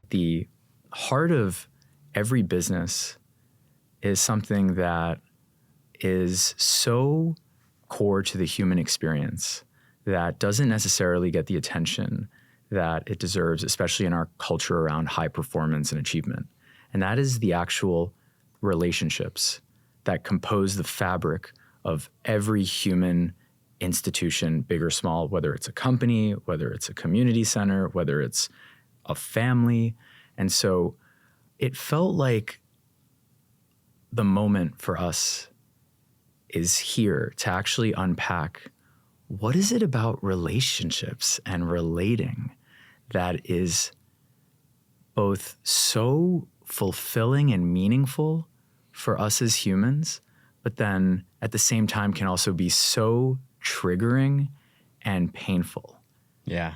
the heart of every business is something that is so core to the human experience that doesn't necessarily get the attention that it deserves, especially in our culture around high performance and achievement. And that is the actual relationships that compose the fabric of every human institution, big or small, whether it's a company, whether it's a community center, whether it's a family. And so it felt like the moment for us is here to actually unpack what is it about relationships and relating that is both so fulfilling and meaningful for us as humans, but then at the same time can also be so triggering and painful. Yeah.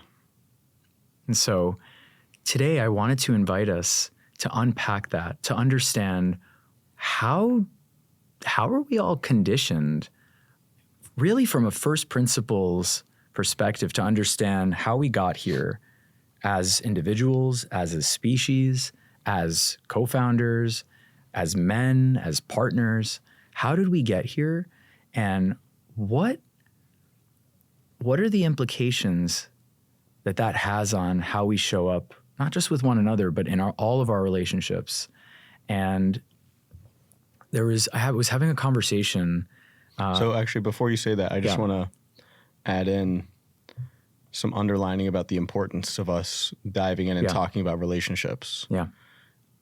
And so today I wanted to invite us to unpack that, to understand how are we all conditioned really from a first principles perspective to understand how we got here as individuals, as a species, as co-founders, as men, as partners. How did we get here? And what are the implications that has on how we show up, not just with one another, but in all of our relationships? And I was having a conversation. So actually, before you say that, I just want to add in some underlining about the importance of us diving in and talking about relationships. Yeah.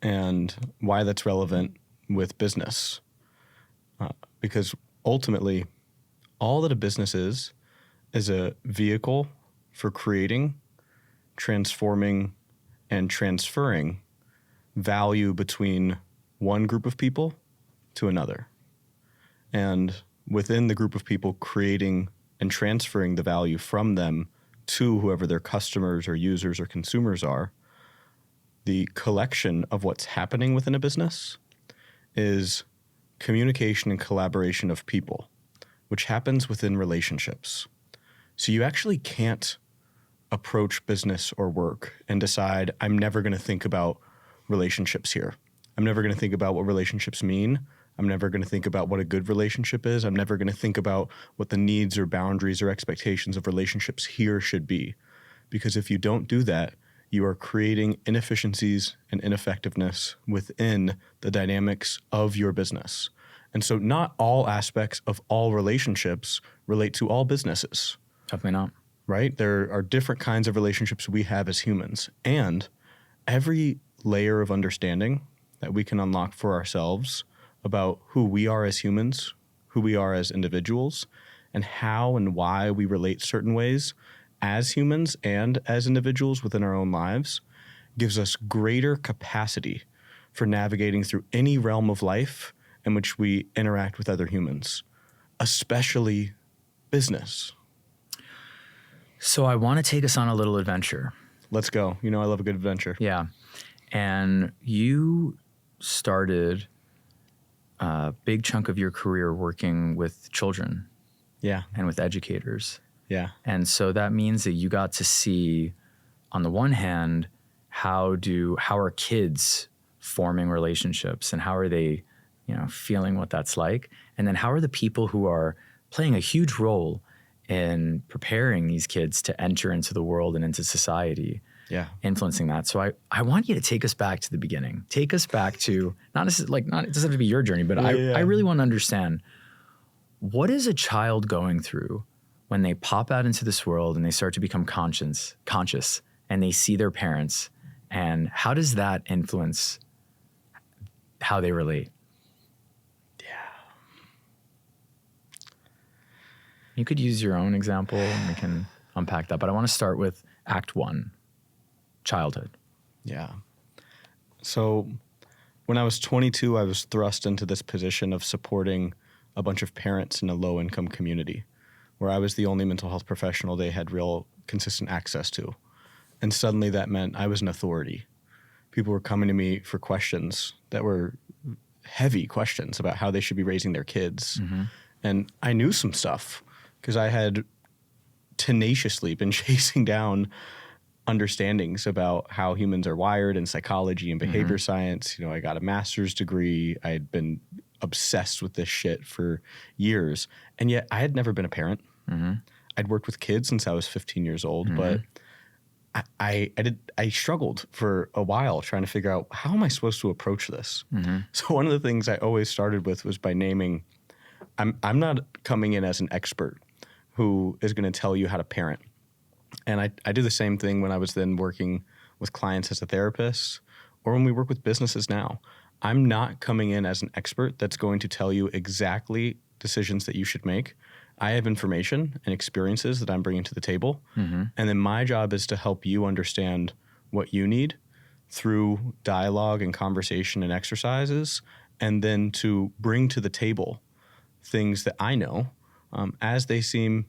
And why that's relevant with business. Because ultimately, all that a business is a vehicle for creating, transforming, and transferring value between one group of people to another. And within the group of people, creating and transferring the value from them to whoever their customers or users or consumers are, the collection of what's happening within a business is communication and collaboration of people, which happens within relationships. So you actually can't approach business or work and decide, I'm never going to think about relationships here. I'm never going to think about what relationships mean. I'm never going to think about what a good relationship is. I'm never going to think about what the needs or boundaries or expectations of relationships here should be. Because if you don't do that, you are creating inefficiencies and ineffectiveness within the dynamics of your business. And so not all aspects of all relationships relate to all businesses. Definitely not. Right? There are different kinds of relationships we have as humans. And every layer of understanding that we can unlock for ourselves about who we are as humans, who we are as individuals, and how and why we relate certain ways as humans and as individuals within our own lives gives us greater capacity for navigating through any realm of life in which we interact with other humans, especially business. So I want to take us on a little adventure. Let's go. You know, I love a good adventure. Yeah. And you started a big chunk of your career working with children. Yeah. And with educators. Yeah. And so that means that you got to see, on the one hand, how are kids forming relationships and how are they, feeling what that's like? And then how are the people who are playing a huge role in preparing these kids to enter into the world and into society, influencing that? So I want you to take us back to the beginning. Take us back to, it doesn't have to be your journey, but I really want to understand, what is a child going through when they pop out into this world and they start to become conscious and they see their parents, and how does that influence how they relate? You could use your own example and we can unpack that, but I want to start with Act 1, childhood. Yeah. So when I was 22, I was thrust into this position of supporting a bunch of parents in a low-income community where I was the only mental health professional they had real consistent access to. And suddenly that meant I was an authority. People were coming to me for questions that were heavy questions about how they should be raising their kids. Mm-hmm. And I knew some stuff because I had tenaciously been chasing down understandings about how humans are wired and psychology and behavior science. You know, I got a master's degree. I had been obsessed with this shit for years. And yet I had never been a parent. I'd worked with kids since I was 15 years old, but I struggled for a while trying to figure out, how am I supposed to approach this? So one of the things I always started with was by naming, I'm not coming in as an expert who is going to tell you how to parent. And I do the same thing when I was then working with clients as a therapist, or when we work with businesses now. I'm not coming in as an expert that's going to tell you exactly decisions that you should make. I have information and experiences that I'm bringing to the table. And then my job is to help you understand what you need through dialogue and conversation and exercises, and then to bring to the table things that I know as they seem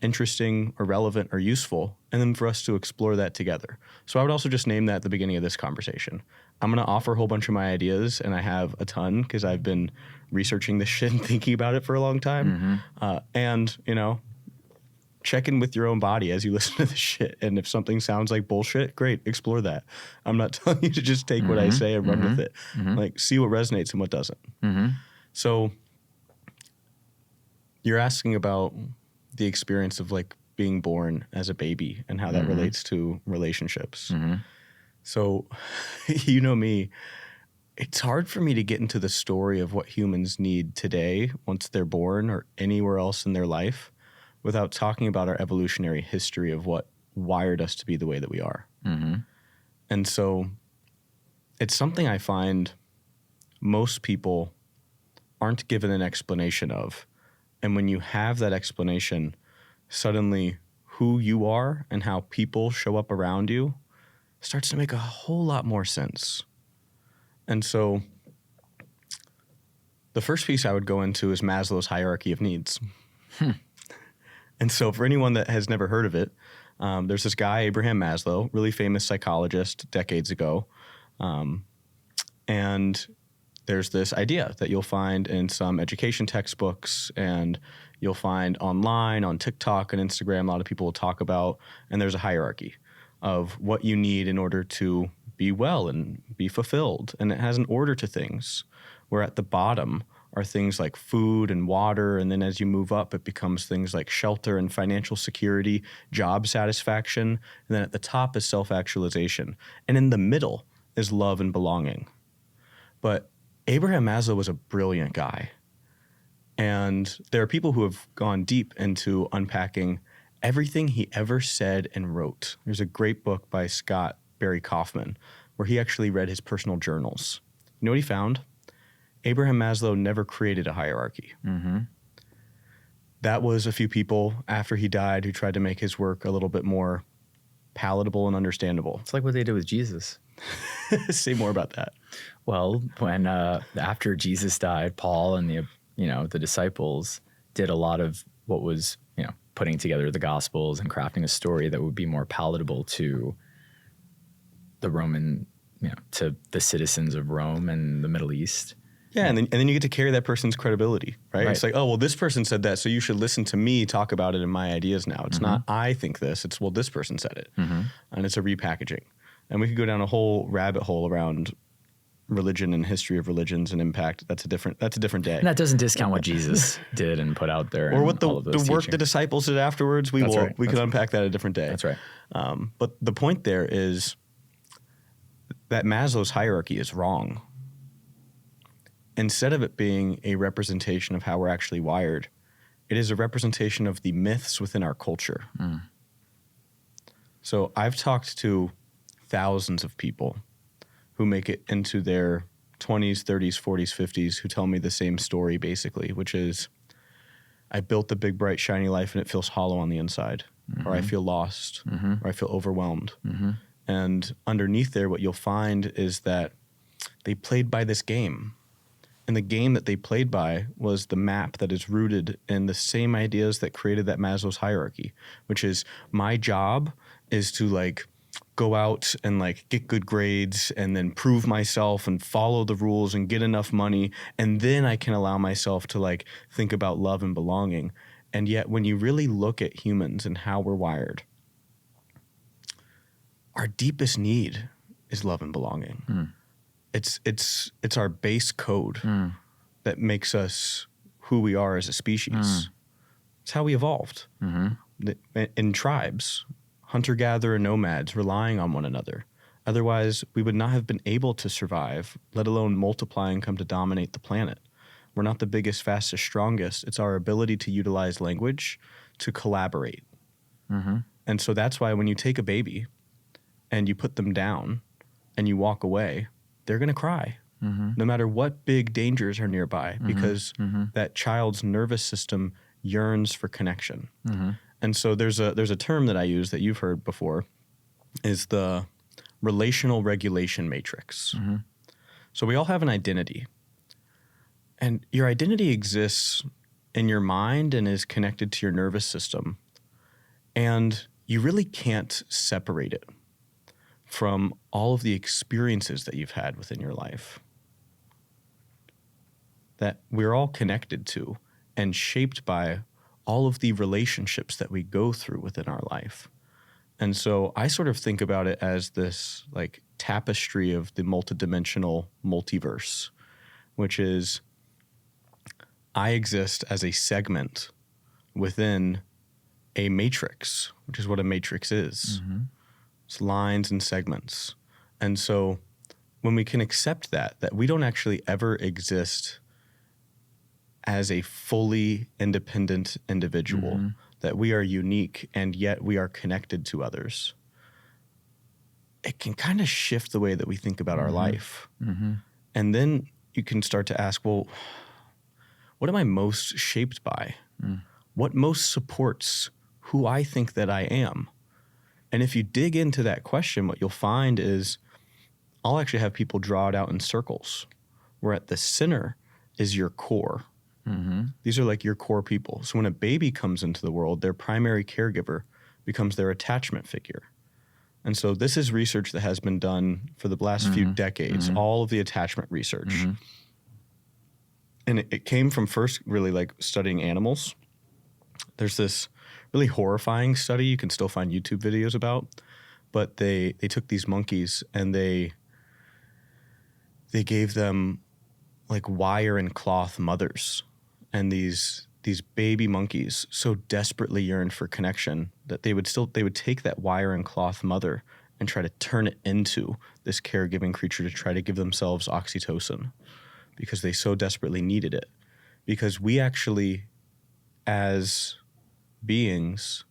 interesting or relevant or useful, and then for us to explore that together. So I would also just name that at the beginning of this conversation. I'm going to offer a whole bunch of my ideas, and I have a ton because I've been researching this shit and thinking about it for a long time. And, you know, check in with your own body as you listen to this shit. And if something sounds like bullshit, great, explore that. I'm not telling you to just take what I say and run with it. Like, see what resonates and what doesn't. So you're asking about the experience of like being born as a baby and how that relates to relationships. So, you know me, it's hard for me to get into the story of what humans need today once they're born or anywhere else in their life without talking about our evolutionary history of what wired us to be the way that we are. And so it's something I find most people aren't given an explanation of. And when you have that explanation, suddenly who you are and how people show up around you starts to make a whole lot more sense. And so the first piece I would go into is Maslow's hierarchy of needs. And so for anyone that has never heard of it, there's this guy, Abraham Maslow, really famous psychologist decades ago. And there's this idea that you'll find in some education textbooks, and you'll find online on TikTok and Instagram, a lot of people will talk about, and there's a hierarchy of what you need in order to be well and be fulfilled. And it has an order to things, where at the bottom are things like food and water. And then as you move up, it becomes things like shelter and financial security, job satisfaction. And then at the top is self-actualization. And in the middle is love and belonging. But Abraham Maslow was a brilliant guy. And there are people who have gone deep into unpacking everything he ever said and wrote. There's a great book by Scott Barry Kaufman where he actually read his personal journals. You know what he found? Abraham Maslow never created a hierarchy. That was a few people after he died who tried to make his work a little bit more palatable and understandable. It's like what they did with Jesus. Say more about that. Well, when after Jesus died, Paul and the disciples did a lot of what was, putting together the Gospels and crafting a story that would be more palatable to the Roman, to the citizens of Rome and the Middle East. Yeah, and then you get to carry that person's credibility, right? It's like, oh, well, this person said that, so you should listen to me talk about it and my ideas now. It's not I think this, it's, well, this person said it. And it's a repackaging. And we could go down a whole rabbit hole around religion and history of religions and impact. That's a different day. And that doesn't discount what Jesus did and put out there. Or what the work the disciples did afterwards. We could unpack that a different day. That's right. But the point there is that Maslow's hierarchy is wrong. Instead of it being a representation of how we're actually wired, it is a representation of the myths within our culture. So I've talked to thousands of people who make it into their 20s, 30s, 40s, 50s who tell me the same story basically, which is I built the big, bright, shiny life and it feels hollow on the inside, or I feel lost, or I feel overwhelmed. And underneath there, what you'll find is that they played by this game. And the game that they played by was the map that is rooted in the same ideas that created that Maslow's hierarchy, which is my job is to go out and get good grades and then prove myself and follow the rules and get enough money. And then I can allow myself to think about love and belonging. And yet when you really look at humans and how we're wired, our deepest need is love and belonging. It's our base code that makes us who we are as a species. It's how we evolved. In tribes, hunter-gatherer and nomads relying on one another. Otherwise, we would not have been able to survive, let alone multiply and come to dominate the planet. We're not the biggest, fastest, strongest. It's our ability to utilize language to collaborate. And so that's why when you take a baby and you put them down and you walk away, they're going to cry. No matter what big dangers are nearby, because that child's nervous system yearns for connection. And so there's a term that I use that you've heard before, is the relational regulation matrix. So we all have an identity. And your identity exists in your mind and is connected to your nervous system. And you really can't separate it from all of the experiences that you've had within your life, that we're all connected to and shaped by all of the relationships that we go through within our life. And so I sort of think about it as this like tapestry of the multidimensional multiverse, which is I exist as a segment within a matrix, which is what a matrix is. It's lines and segments. And so when we can accept that we don't actually ever exist as a fully independent individual, that we are unique and yet we are connected to others, it can kind of shift the way that we think about our life. And then you can start to ask, well, what am I most shaped by? What most supports who I think that I am? And if you dig into that question, what you'll find is I'll actually have people draw it out in circles, where at the center is your core. These are like your core people. So when a baby comes into the world, their primary caregiver becomes their attachment figure. And so this is research that has been done for the last few decades, all of the attachment research. And it came from first really like studying animals. There's this really horrifying study you can still find YouTube videos about, but they took these monkeys and they gave them like wire and cloth mothers. And these baby monkeys so desperately yearned for connection that they would take that wire and cloth mother and try to turn it into this caregiving creature to try to give themselves oxytocin, because they so desperately needed it. Because we actually, as beings,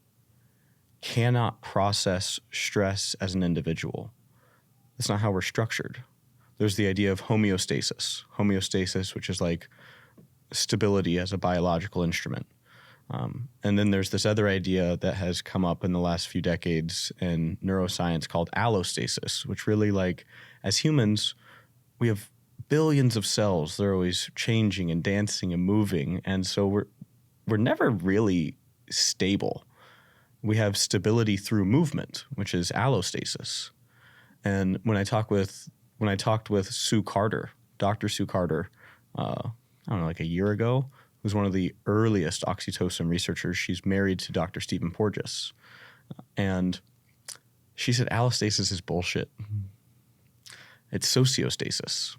cannot process stress as an individual. That's not how we're structured. There's the idea of homeostasis, which is like stability as a biological instrument. And then there's this other idea that has come up in the last few decades in neuroscience called allostasis, which really, like, as humans, we have billions of cells. They're always changing and dancing and moving. And so we're never really stable. We have stability through movement, which is allostasis. And when I talked with Sue Carter, Dr. Sue Carter, I don't know, like a year ago, who's one of the earliest oxytocin researchers. She's married to Dr. Stephen Porges. And she said allostasis is bullshit. It's sociostasis.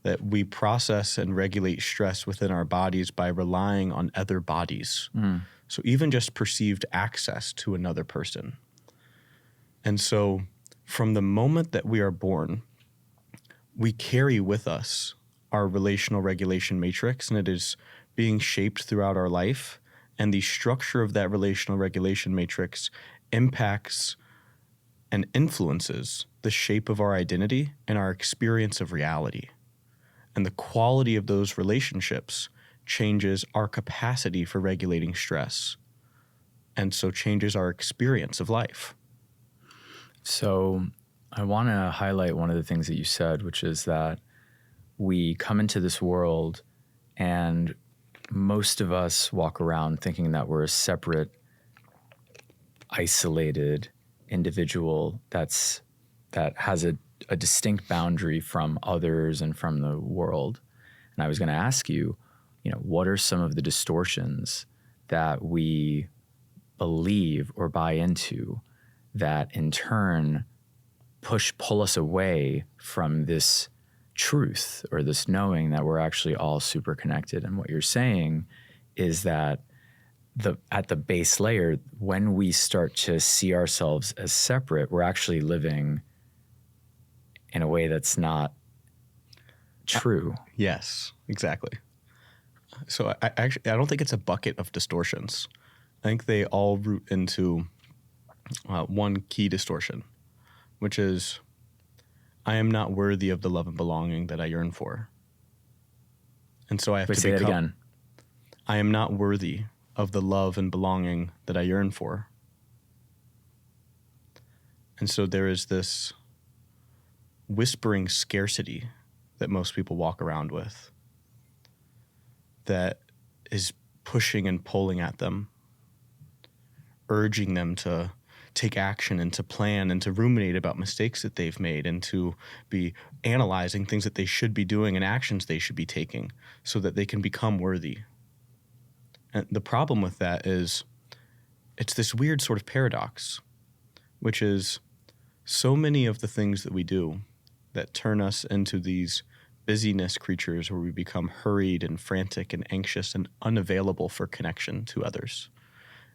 That we process and regulate stress within our bodies by relying on other bodies. So even just perceived access to another person. And so from the moment that we are born, we carry with us our relational regulation matrix, and it is being shaped throughout our life. And the structure of that relational regulation matrix impacts and influences the shape of our identity and our experience of reality. And the quality of those relationships changes our capacity for regulating stress, and so changes our experience of life. So I want to highlight one of the things that you said, which is that we come into this world and most of us walk around thinking that we're a separate, isolated individual that has a distinct boundary from others and from the world. And I was going to ask you, what are some of the distortions that we believe or buy into that in turn pull us away from this truth or this knowing that we're actually all super connected. And what you're saying is that at the base layer, when we start to see ourselves as separate, we're actually living in a way that's not true. Yes, exactly. So I don't think it's a bucket of distortions. I think they all root into one key distortion, which is I am not worthy of the love and belonging that I yearn for. And so I have to say that again. I am not worthy of the love and belonging that I yearn for. And so there is this whispering scarcity that most people walk around with that is pushing and pulling at them, urging them to take action and to plan and to ruminate about mistakes that they've made and to be analyzing things that they should be doing and actions they should be taking so that they can become worthy. And the problem with that is it's this weird sort of paradox, which is so many of the things that we do that turn us into these busyness creatures where we become hurried and frantic and anxious and unavailable for connection to others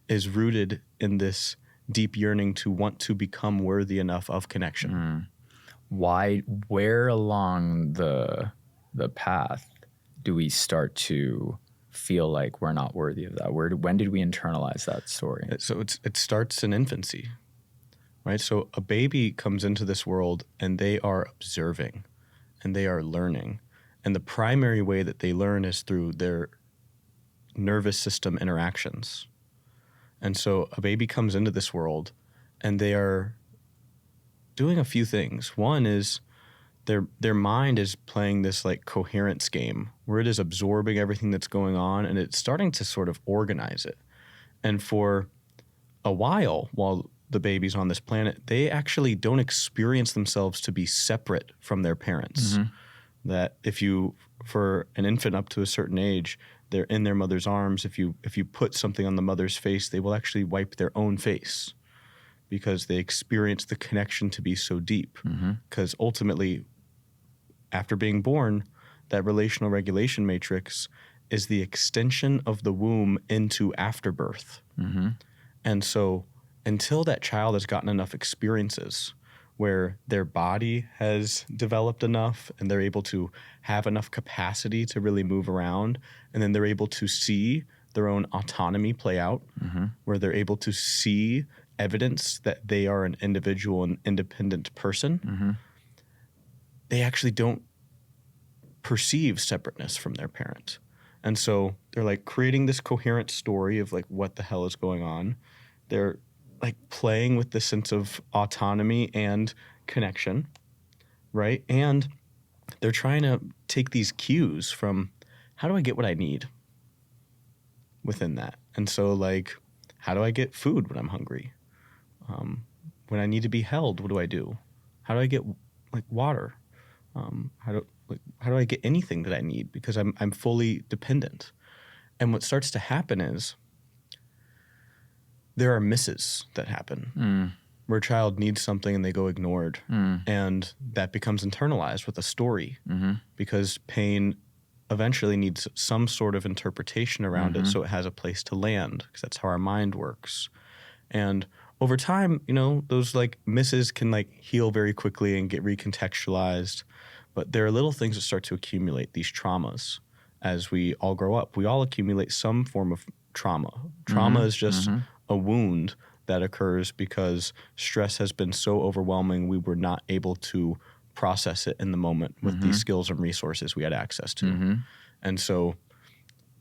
is rooted in this deep yearning to want to become worthy enough of connection. Where along the path do we start to feel like we're not worthy of that? When did we internalize that story? So it starts in infancy, right? So a baby comes into this world and they are observing and they are learning. And the primary way that they learn is through their nervous system interactions. And so a baby comes into this world and they are doing a few things. One is their mind is playing this like coherence game where it is absorbing everything that's going on and it's starting to sort of organize it. And for a while the baby's on this planet, they actually don't experience themselves to be separate from their parents. Mm-hmm. That for an infant up to a certain age, they're in their mother's arms. If you put something on the mother's face, they will actually wipe their own face because they experience the connection to be so deep. Because ultimately, after being born, that relational regulation matrix is the extension of the womb into afterbirth. Mm-hmm. And so until that child has gotten enough experiences where their body has developed enough and they're able to have enough capacity to really move around, and then they're able to see their own autonomy play out, where they're able to see evidence that they are an individual and independent person, they actually don't perceive separateness from their parent. And so they're like creating this coherent story of like what the hell is going on. They're like playing with the sense of autonomy and connection, right? And they're trying to take these cues from how do I get what I need within that? And so like, how do I get food when I'm hungry? When I need to be held, what do I do? How do I get like water? How do I get anything that I need? Because I'm fully dependent. And what starts to happen is there are misses that happen where a child needs something and they go ignored. And that becomes internalized with a story because pain eventually needs some sort of interpretation around it so it has a place to land, because that's how our mind works. And over time, those like misses can like heal very quickly and get recontextualized. But there are little things that start to accumulate, these traumas, as we all grow up. We all accumulate some form of trauma. Trauma is just a wound that occurs because stress has been so overwhelming we were not able to process it in the moment with these skills and resources we had access to. And so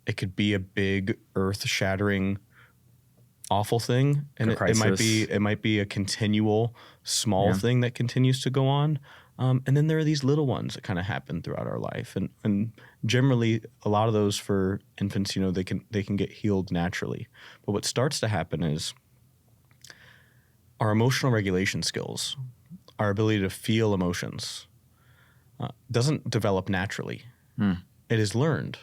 it could be a big earth-shattering awful thing, and it might be a continual small thing that continues to go on. And then there are these little ones that kind of happen throughout our life. And generally, a lot of those for infants, they can get healed naturally. But what starts to happen is our emotional regulation skills, our ability to feel emotions, doesn't develop naturally. It is learned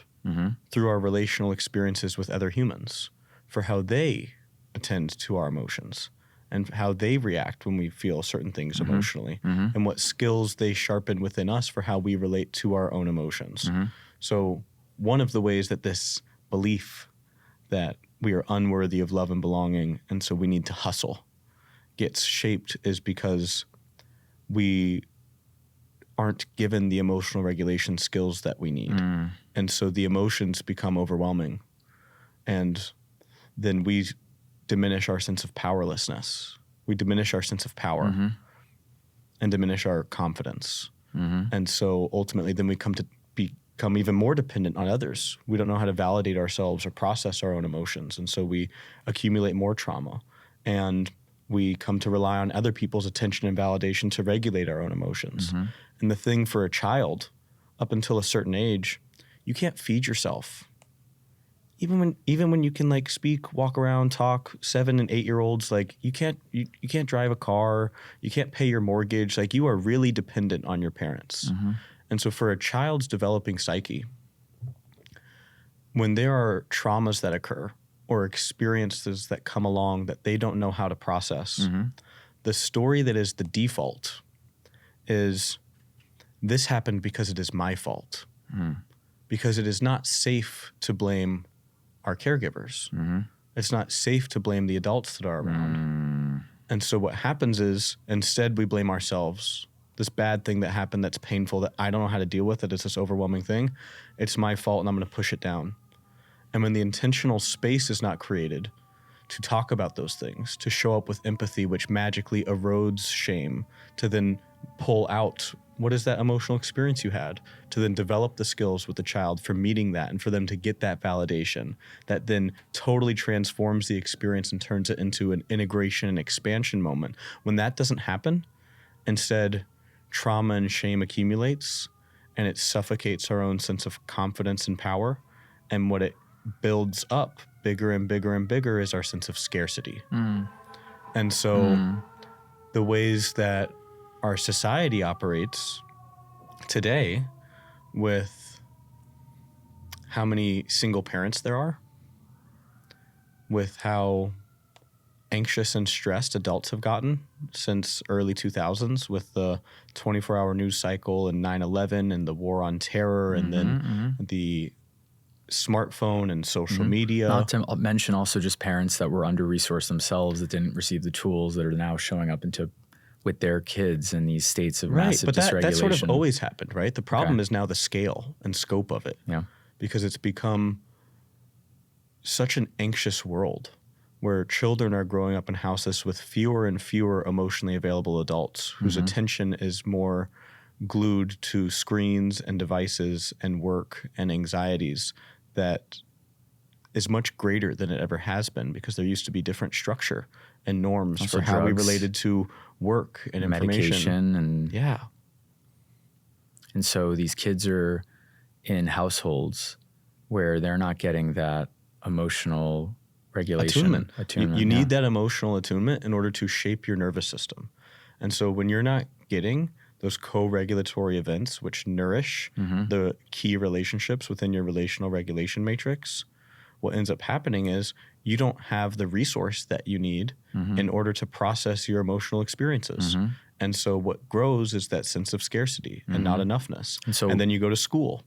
through our relational experiences with other humans for how they attend to our emotions and how they react when we feel certain things emotionally, and what skills they sharpen within us for how we relate to our own emotions. So one of the ways that this belief that we are unworthy of love and belonging, and so we need to hustle, gets shaped is because we aren't given the emotional regulation skills that we need. And so the emotions become overwhelming. And then we diminish our sense of powerlessness. We diminish our sense of power and diminish our confidence. And so ultimately then we come to become even more dependent on others. We don't know how to validate ourselves or process our own emotions. And so we accumulate more trauma. And we come to rely on other people's attention and validation to regulate our own emotions. And the thing for a child, up until a certain age, you can't feed yourself. Even when you can like speak, walk around, talk, 7 and 8 year olds, like you can't drive a car, you can't pay your mortgage. Like you are really dependent on your parents. And so for a child's developing psyche, when there are traumas that occur or experiences that come along that they don't know how to process, the story that is the default is, this happened because it is my fault. Because it is not safe to blame our caregivers. It's not safe to blame the adults that are around. And so what happens is, instead we blame ourselves. This bad thing that happened that's painful, that I don't know how to deal with, that it's this overwhelming thing, it's my fault and I'm going to push it down. And when the intentional space is not created to talk about those things, to show up with empathy, which magically erodes shame, to then pull out what is that emotional experience you had, to then develop the skills with the child for meeting that and for them to get that validation that then totally transforms the experience and turns it into an integration and expansion moment. When that doesn't happen, instead trauma and shame accumulates and it suffocates our own sense of confidence and power. And what it builds up bigger and bigger and bigger is our sense of scarcity. And so the ways that our society operates today, with how many single parents there are, with how anxious and stressed adults have gotten since early 2000s with the 24-hour news cycle and 9/11 and the war on terror and then the smartphone and social media. Not to mention also just parents that were under-resourced themselves, that didn't receive the tools, that are now showing up with their kids in these states of massive dysregulation. But that sort of always happened, right? The problem is now the scale and scope of it. Because it's become such an anxious world where children are growing up in houses with fewer and fewer emotionally available adults whose attention is more glued to screens and devices and work and anxieties, that is much greater than it ever has been, because there used to be different structure and norms also for how we related to work and medication and and so these kids are in households where they're not getting that emotional regulation attunement. You need that emotional attunement in order to shape your nervous system. And so when you're not getting those co-regulatory events which nourish the key relationships within your relational regulation matrix, what ends up happening is you don't have the resource that you need in order to process your emotional experiences. And so what grows is that sense of scarcity and not enoughness. And then you go to school,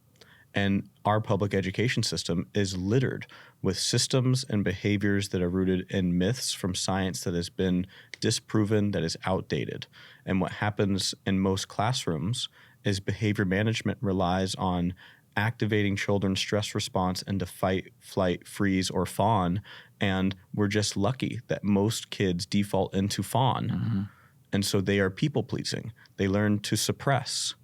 and our public education system is littered with systems and behaviors that are rooted in myths from science that has been disproven, that is outdated. And what happens in most classrooms is behavior management relies on activating children's stress response into fight, flight, freeze, or fawn. And we're just lucky that most kids default into fawn. And so they are people pleasing. They learn to suppress.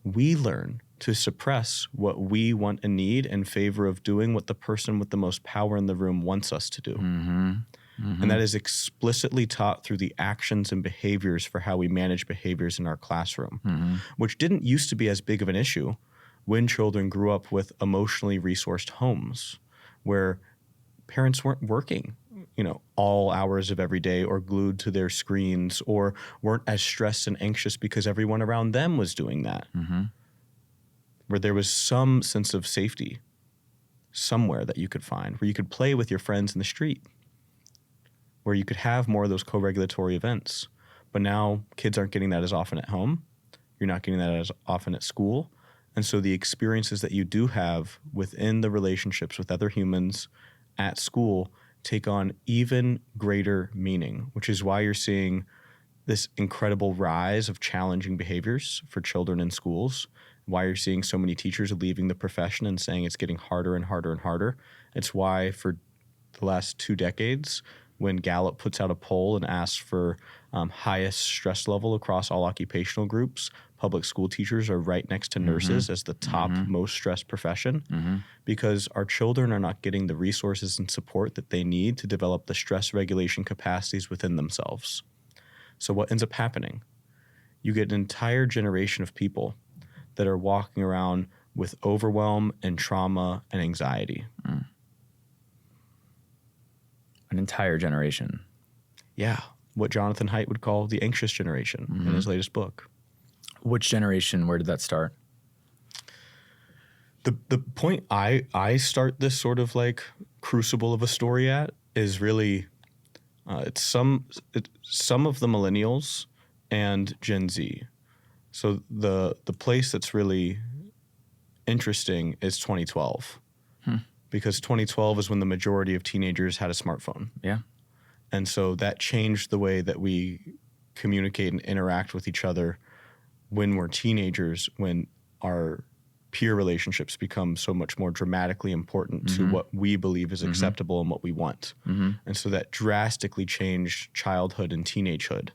We learn to suppress what we want and need in favor of doing what the person with the most power in the room wants us to do. And that is explicitly taught through the actions and behaviors for how we manage behaviors in our classroom, which didn't used to be as big of an issue when children grew up with emotionally resourced homes where parents weren't working, all hours of every day or glued to their screens, or weren't as stressed and anxious because everyone around them was doing that. Where there was some sense of safety somewhere that you could find, where you could play with your friends in the street. where you could have more of those co-regulatory events. But now kids aren't getting that as often at home. You're not getting that as often at school. And so the experiences that you do have within the relationships with other humans at school take on even greater meaning, which is why you're seeing this incredible rise of challenging behaviors for children in schools, why you're seeing so many teachers leaving the profession and saying it's getting harder and harder and harder. It's why for the last 2 decades, when Gallup puts out a poll and asks for highest stress level across all occupational groups, public school teachers are right next to nurses as the top most stressed profession, because our children are not getting the resources and support that they need to develop the stress regulation capacities within themselves. So what ends up happening? You get an entire generation of people that are walking around with overwhelm and trauma and anxiety. An entire generation. Yeah. What Jonathan Haidt would call the anxious generation in his latest book. Which generation? Where did that start? The point I start this sort of like crucible of a story at is really it's some of the millennials and Gen Z. So the place that's really interesting is 2012. Because 2012 is when the majority of teenagers had a smartphone. Yeah. And so that changed the way that we communicate and interact with each other when we're teenagers, when our peer relationships become so much more dramatically important to what we believe is acceptable and what we want. And so that drastically changed childhood and teenagehood.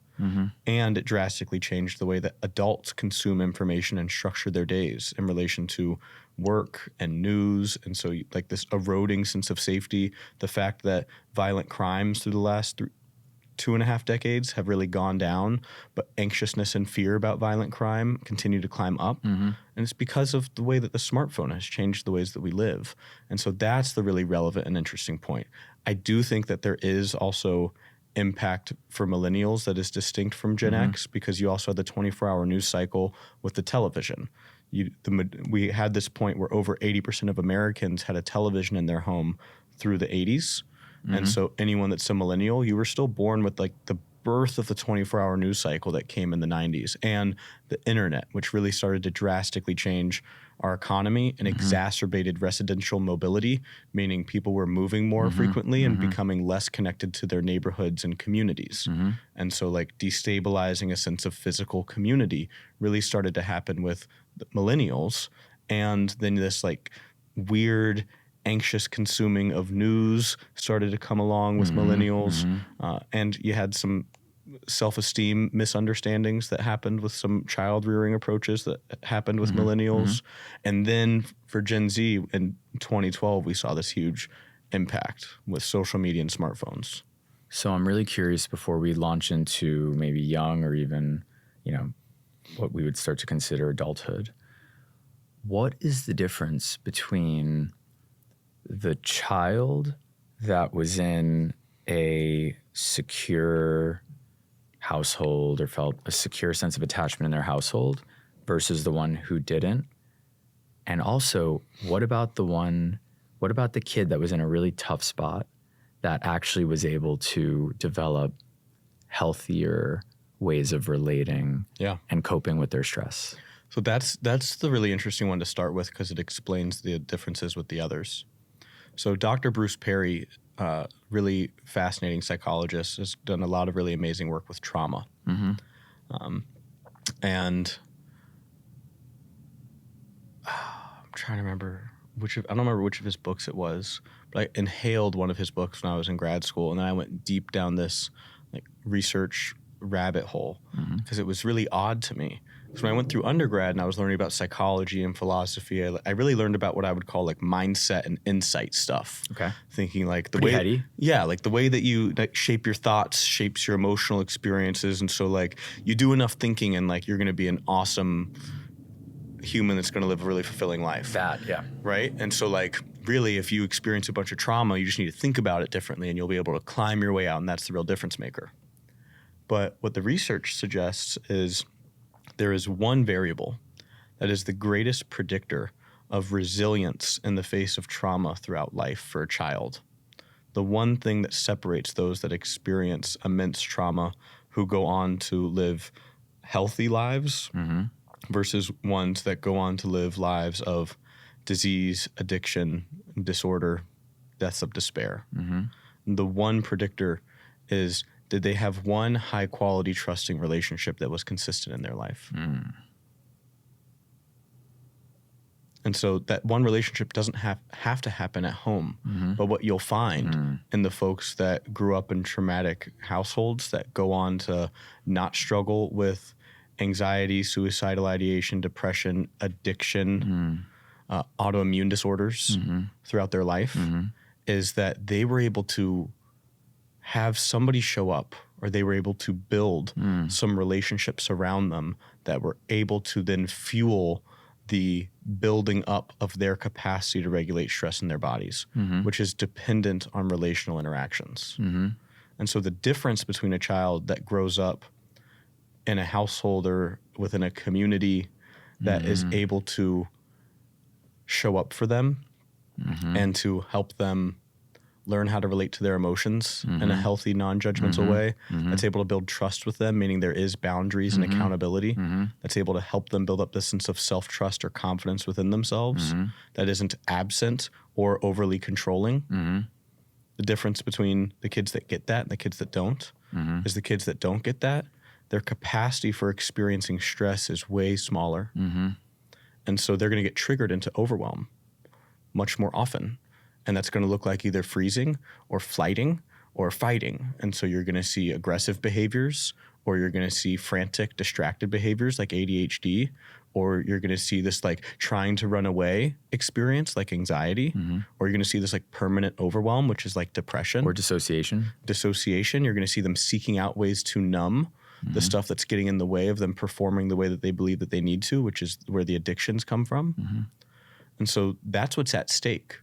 And it drastically changed the way that adults consume information and structure their days in relation to work and news. And so like this eroding sense of safety, the fact that violent crimes through the last 2.5 decades have really gone down, but anxiousness and fear about violent crime continue to climb up. And it's because of the way that the smartphone has changed the ways that we live. And so that's the really relevant and interesting point. I do think that there is also impact for millennials that is distinct from Gen X, because you also had the 24-hour news cycle with the television. We had this point where over 80% of Americans had a television in their home through the 80s. And so anyone that's a millennial, you were still born with like the birth of the 24-hour news cycle that came in the 90s and the internet, which really started to drastically change our economy and exacerbated residential mobility, meaning people were moving more frequently and becoming less connected to their neighborhoods and communities. And so like destabilizing a sense of physical community really started to happen with the millennials. And then this like weird anxious consuming of news started to come along with millennials. And you had some self-esteem misunderstandings that happened with some child rearing approaches that happened with millennials. And then for Gen Z in 2012, we saw this huge impact with social media and smartphones. So I'm really curious, before we launch into maybe young or even, what we would start to consider adulthood, what is the difference between the child that was in a secure household or felt a secure sense of attachment in their household versus the one who didn't? And also, what about the kid that was in a really tough spot that actually was able to develop healthier ways of relating and coping with their stress? So that's the really interesting one to start with, because it explains the differences with the others. So Dr. Bruce Perry, really fascinating psychologist, has done a lot of really amazing work with trauma. And I'm trying to remember I don't remember which of his books it was, but I inhaled one of his books when I was in grad school, and then I went deep down this like research rabbit hole because it was really odd to me. So when I went through undergrad and I was learning about psychology and philosophy, I really learned about what I would call like mindset and insight stuff. Okay. Thinking like the Pretty way, heady. yeah, like the way that you shape your thoughts shapes your emotional experiences. And so like you do enough thinking and like you're going to be an awesome human that's going to live a really fulfilling life. Right. And so like really, if you experience a bunch of trauma, you just need to think about it differently and you'll be able to climb your way out. And that's the real difference maker. But what the research suggests is there is one variable that is the greatest predictor of resilience in the face of trauma throughout life for a child. the one thing that separates those that experience immense trauma who go on to live healthy lives versus ones that go on to live lives of disease, addiction, disorder, deaths of despair. The one predictor is, did they have one high-quality, trusting relationship that was consistent in their life? And so that one relationship doesn't have to happen at home. But what you'll find in the folks that grew up in traumatic households that go on to not struggle with anxiety, suicidal ideation, depression, addiction, autoimmune disorders throughout their life is that they were able to have somebody show up, or they were able to build some relationships around them that were able to then fuel the building up of their capacity to regulate stress in their bodies, which is dependent on relational interactions. And so the difference between a child that grows up in a household or within a community that is able to show up for them and to help them learn how to relate to their emotions in a healthy, non-judgmental way, that's able to build trust with them, meaning there is boundaries and accountability, that's able to help them build up this sense of self-trust or confidence within themselves that isn't absent or overly controlling. The difference between the kids that get that and the kids that don't is the kids that don't get that, their capacity for experiencing stress is way smaller. And so they're going to get triggered into overwhelm much more often. And that's going to look like either freezing or flighting or fighting. And so you're going to see aggressive behaviors, or you're going to see frantic, distracted behaviors like ADHD, or you're going to see this like trying to run away experience like anxiety, or you're going to see this like permanent overwhelm, which is like depression. Or dissociation. You're going to see them seeking out ways to numb the stuff that's getting in the way of them performing the way that they believe that they need to, which is where the addictions come from. And so that's what's at stake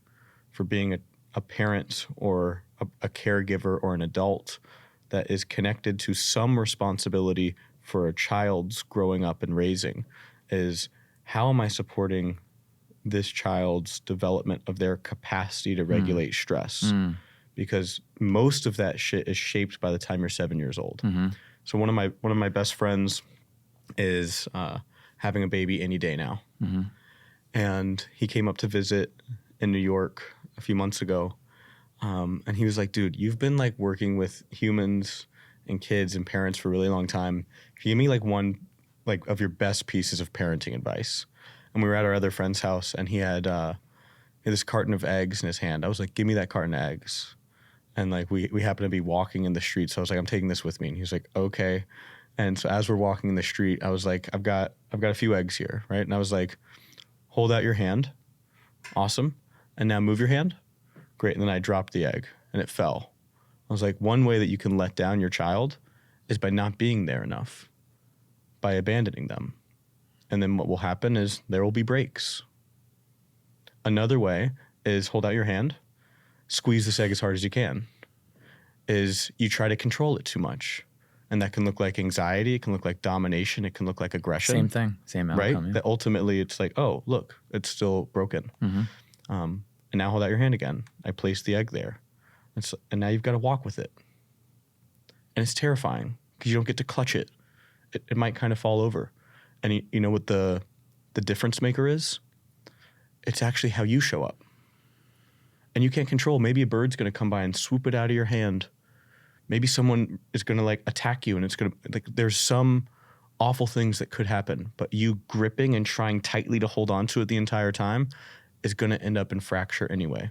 for being a parent or a caregiver or an adult that is connected to some responsibility for a child's growing up and raising, is how am I supporting this child's development of their capacity to regulate stress? Because most of that shit is shaped by the time you're 7 years old. So one of my best friends is having a baby any day now. And he came up to visit in New York a few months ago. And he was like, dude, you've been like working with humans and kids and parents for a really long time. Can you give me like one like of your best pieces of parenting advice? And we were at our other friend's house, and he had this carton of eggs in his hand. I was like, give me that carton of eggs. And like we happened to be walking in the street. So I was like, I'm taking this with me. And he was like, okay. And so as we're walking in the street, I was like, I've got a few eggs here, right? And I was like, hold out your hand. Awesome. And now move your hand. Great. And then I dropped the egg and it fell. I was like, one way that you can let down your child is by not being there enough, by abandoning them. And then what will happen is there will be breaks. Another way is hold out your hand, squeeze this egg as hard as you can, is you try to control it too much. And that can look like anxiety. It can look like domination. It can look like aggression. Same thing. Same outcome. Right? Yeah. That ultimately it's like, oh, look, it's still broken. And now hold out your hand again. I placed the egg there. And now you've got to walk with it. And it's terrifying because you don't get to clutch it. It might kind of fall over. And you know what the difference maker is? It's actually how you show up. And you can't control. Maybe a bird's going to come by and swoop it out of your hand. Maybe someone is going to like attack you, and it's going to like there's some awful things that could happen. But you gripping and trying tightly to hold on to it the entire time is going to end up in fracture anyway.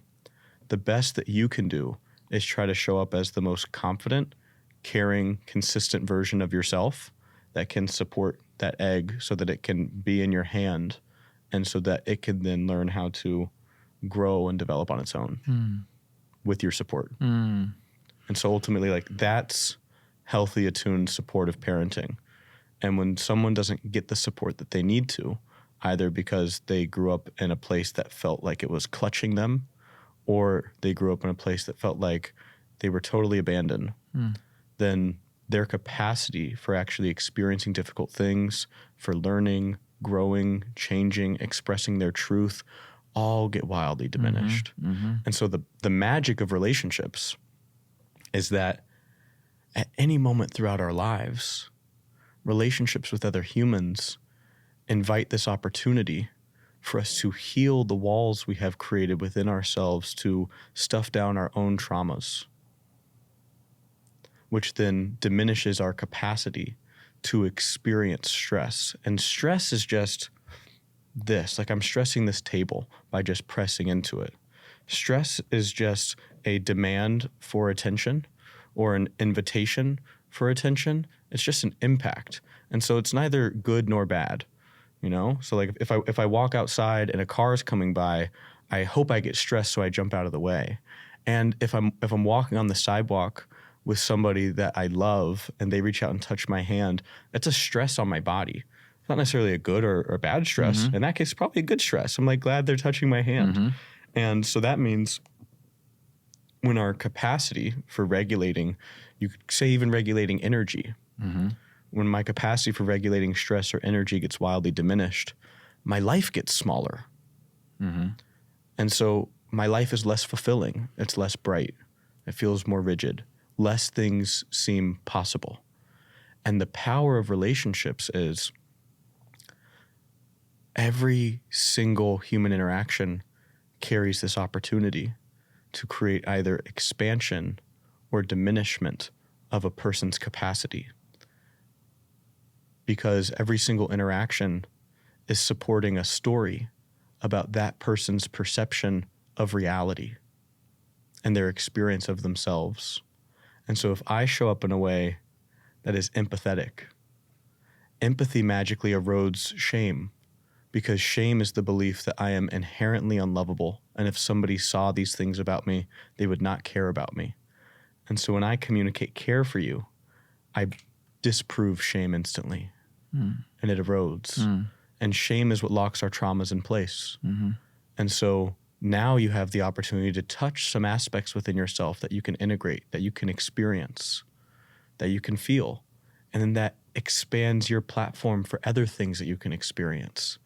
The best that you can do is try to show up as the most confident, caring, consistent version of yourself that can support that egg so that it can be in your hand and so that it can then learn how to grow and develop on its own with your support. And so ultimately, like, that's healthy, attuned, supportive parenting. And when someone doesn't get the support that they need to, either because they grew up in a place that felt like it was clutching them, or they grew up in a place that felt like they were totally abandoned, then their capacity for actually experiencing difficult things, for learning, growing, changing, expressing their truth, all get wildly diminished. And so the magic of relationships is that at any moment throughout our lives, relationships with other humans invite this opportunity for us to heal the walls we have created within ourselves, to stuff down our own traumas, which then diminishes our capacity to experience stress. And stress is just this, like I'm stressing this table by just pressing into it. Stress is just a demand for attention or an invitation for attention. It's just an impact. And so it's neither good nor bad, you know? So like if I walk outside and a car is coming by, I hope I get stressed so I jump out of the way. And if I'm walking on the sidewalk with somebody that I love and they reach out and touch my hand, that's a stress on my body. It's not necessarily a good or bad stress. In that case, probably a good stress. I'm like glad they're touching my hand. And so that means when our capacity for regulating, you could say even regulating energy, when my capacity for regulating stress or energy gets wildly diminished, my life gets smaller. And so my life is less fulfilling. It's less bright. It feels more rigid. Less things seem possible. And the power of relationships is every single human interaction carries this opportunity to create either expansion or diminishment of a person's capacity. Because every single interaction is supporting a story about that person's perception of reality and their experience of themselves. And so if I show up in a way that is empathetic, empathy magically erodes shame, because shame is the belief that I am inherently unlovable. And if somebody saw these things about me, they would not care about me. And so when I communicate care for you, I disprove shame instantly, and it erodes. And shame is what locks our traumas in place. And so now you have the opportunity to touch some aspects within yourself that you can integrate, that you can experience, that you can feel. And then that expands your platform for other things that you can experience.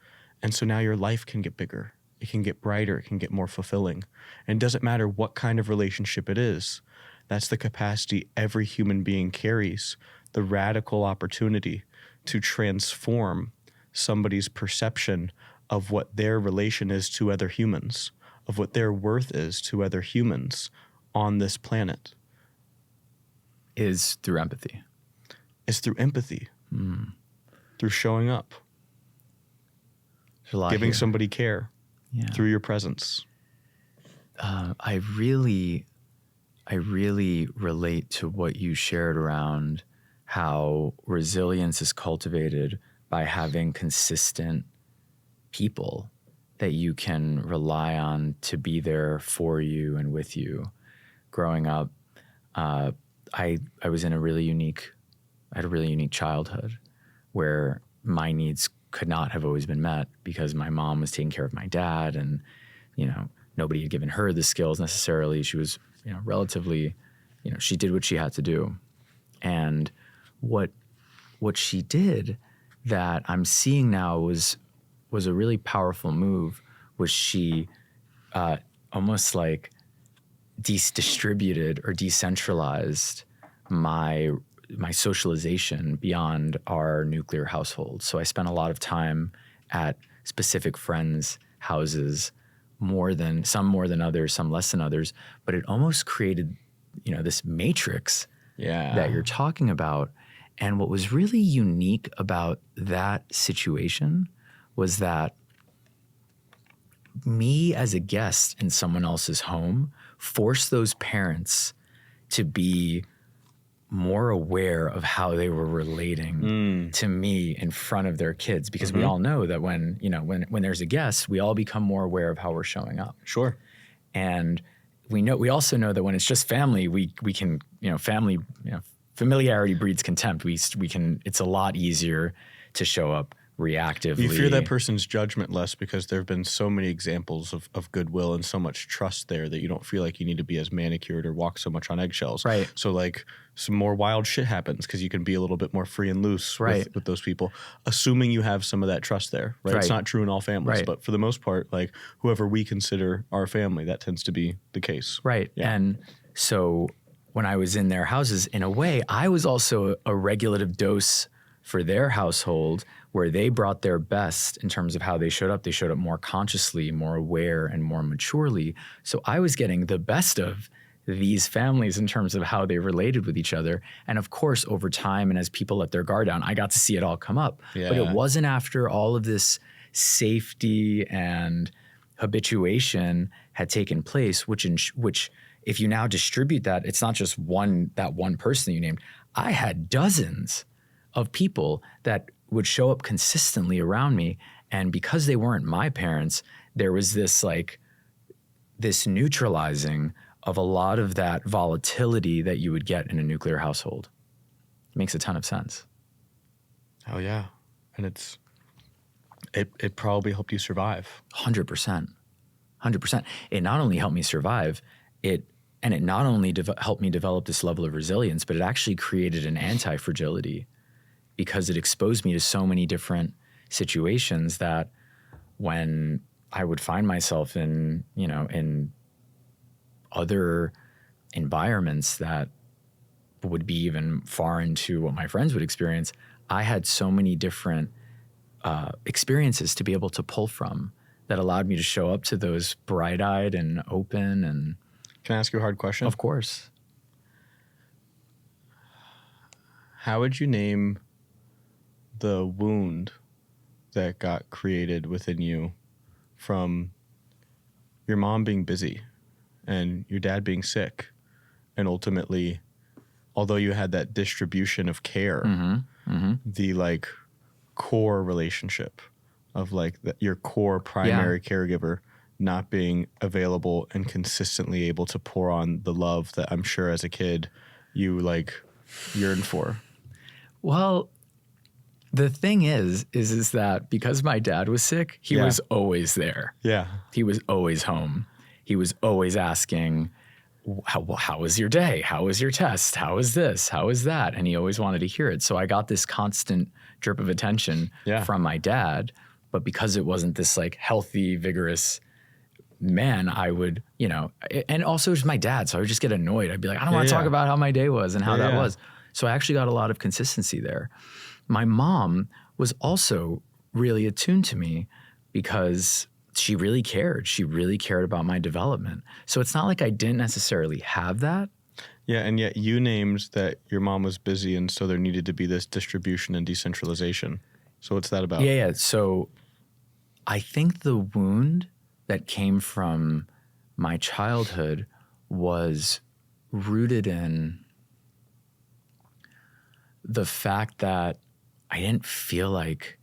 And so now your life can get bigger. It can get brighter. It can get more fulfilling. And it doesn't matter what kind of relationship it is. That's the capacity every human being carries, the radical opportunity to transform somebody's perception of what their relation is to other humans, of what their worth is to other humans on this planet. Is through empathy. It's through empathy, through showing up, giving somebody care through your presence. I really relate to what you shared around how resilience is cultivated by having consistent people that you can rely on to be there for you and with you. Growing up, I was in I had a really unique childhood where my needs could not have always been met because my mom was taking care of my dad, and nobody had given her the skills necessarily. She was relatively, she did what she had to do. And what she did that I'm seeing now was a really powerful move. Was she almost like distributed or decentralized my socialization beyond our nuclear household. So I spent a lot of time at specific friends' houses, some more than others, some less than others, but it almost created, this matrix that you're talking about. And what was really unique about that situation was that me as a guest in someone else's home forced those parents to be more aware of how they were relating to me in front of their kids, because we all know that when there's a guest, we all become more aware of how we're showing up. Sure. And we also know that when it's just family, we can, familiarity breeds contempt. It's a lot easier to show up reactively. You fear that person's judgment less because there have been so many examples of goodwill and so much trust there that you don't feel like you need to be as manicured or walk so much on eggshells. Right. So like some more wild shit happens because you can be a little bit more free and loose with those people, assuming you have some of that trust there. Right. It's not true in all families, but for the most part, like whoever we consider our family, that tends to be the case. Right. Yeah. And so when I was in their houses, in a way, I was also a regulative dose for their household, where they brought their best in terms of how they showed up. They showed up more consciously, more aware, and more maturely. So I was getting the best of these families in terms of how they related with each other. And of course, over time and as people let their guard down, I got to see it all come up. Yeah. But it wasn't after all of this safety and habituation had taken place, which if you now distribute that, it's not just that one person that you named. I had dozens of people that would show up consistently around me. And because they weren't my parents, there was this neutralizing of a lot of that volatility that you would get in a nuclear household. It makes a ton of sense. Oh yeah. And it probably helped you survive. 100%. 100%. It not only helped me survive, it not only helped me develop this level of resilience, but it actually created an anti-fragility, because it exposed me to so many different situations that when I would find myself in other environments that would be even foreign to what my friends would experience, I had so many different experiences to be able to pull from that allowed me to show up to those bright-eyed and open. And can I ask you a hard question? Of course. How would you name the wound that got created within you from your mom being busy and your dad being sick, and ultimately, although you had that distribution of care, the like core relationship of like your core primary caregiver not being available and consistently able to pour on the love that I'm sure as a kid you like yearned for? Well, the thing is that because my dad was sick, he was always there. Yeah. He was always home. He was always asking, how was your day? How was your test? How is this? How is that? And he always wanted to hear it. So I got this constant drip of attention from my dad. But because it wasn't this like healthy, vigorous man, I would, and also it was my dad. So I would just get annoyed. I'd be like, I don't want to talk about how my day was and how that was. So I actually got a lot of consistency there. My mom was also really attuned to me because she really cared. She really cared about my development. So it's not like I didn't necessarily have that. Yeah, and yet you named that your mom was busy and so there needed to be this distribution and decentralization. So what's that about? Yeah. So I think the wound that came from my childhood was rooted in the fact that I didn't feel like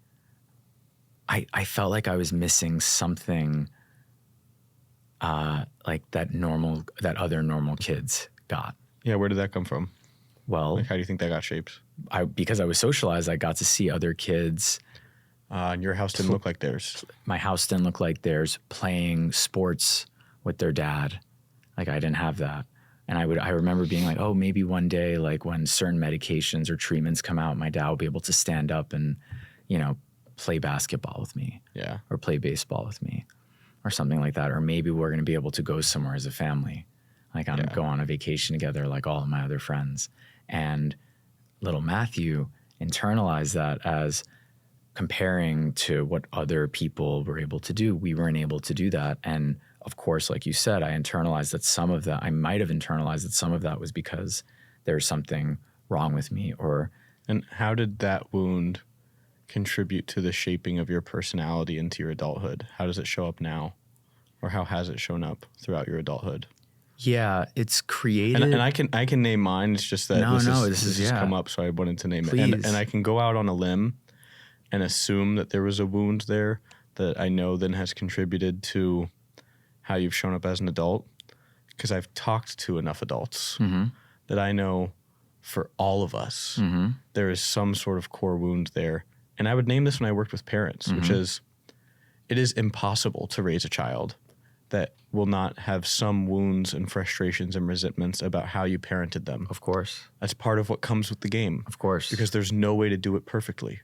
I felt like I was missing something like that other normal kids got. Yeah, where did that come from? Well, like, how do you think that got shaped? Because I was socialized, I got to see other kids. And your house didn't look like theirs. My house didn't look like theirs, playing sports with their dad. Like I didn't have that. And I remember being like, oh, maybe one day, like when certain medications or treatments come out, my dad will be able to stand up and, play basketball with me. Yeah. Or play baseball with me or something like that. Or maybe we're going to be able to go somewhere as a family. Like go on a vacation together like all of my other friends. And little Mathew internalized that as comparing to what other people were able to do. We weren't able to do that. And of course, like you said, I internalized that some of that, I might have internalized that some of that was because there's something wrong with me or. And how did that wound contribute to the shaping of your personality into your adulthood? How does it show up now? Or how has it shown up throughout your adulthood? Yeah, it's created. And I can name mine. It's just that this has come up, so I wanted to name it. And I can go out on a limb and assume that there was a wound there that I know then has contributed to how you've shown up as an adult, because I've talked to enough adults that I know for all of us, there is some sort of core wound there And I would name this when I worked with parents, which is, it is impossible to raise a child that will not have some wounds and frustrations and resentments about how you parented them. Of course. That's part of what comes with the game. Of course. Because there's no way to do it perfectly.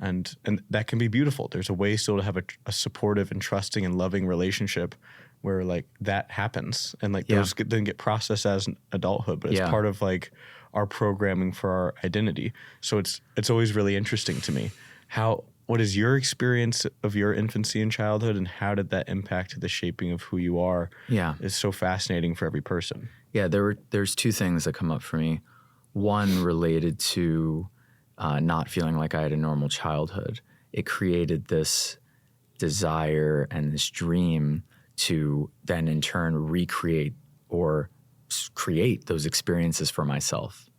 And that can be beautiful. There's a way still to have a supportive and trusting and loving relationship where like that happens. And like those then get processed as an adulthood, but it's part of like our programming for our identity. So it's always really interesting to me. What is your experience of your infancy and childhood, and how did that impact the shaping of who you are? Yeah. It's so fascinating for every person. Yeah, there's two things that come up for me. One related to not feeling like I had a normal childhood. It created this desire and this dream to then in turn recreate or create those experiences for myself.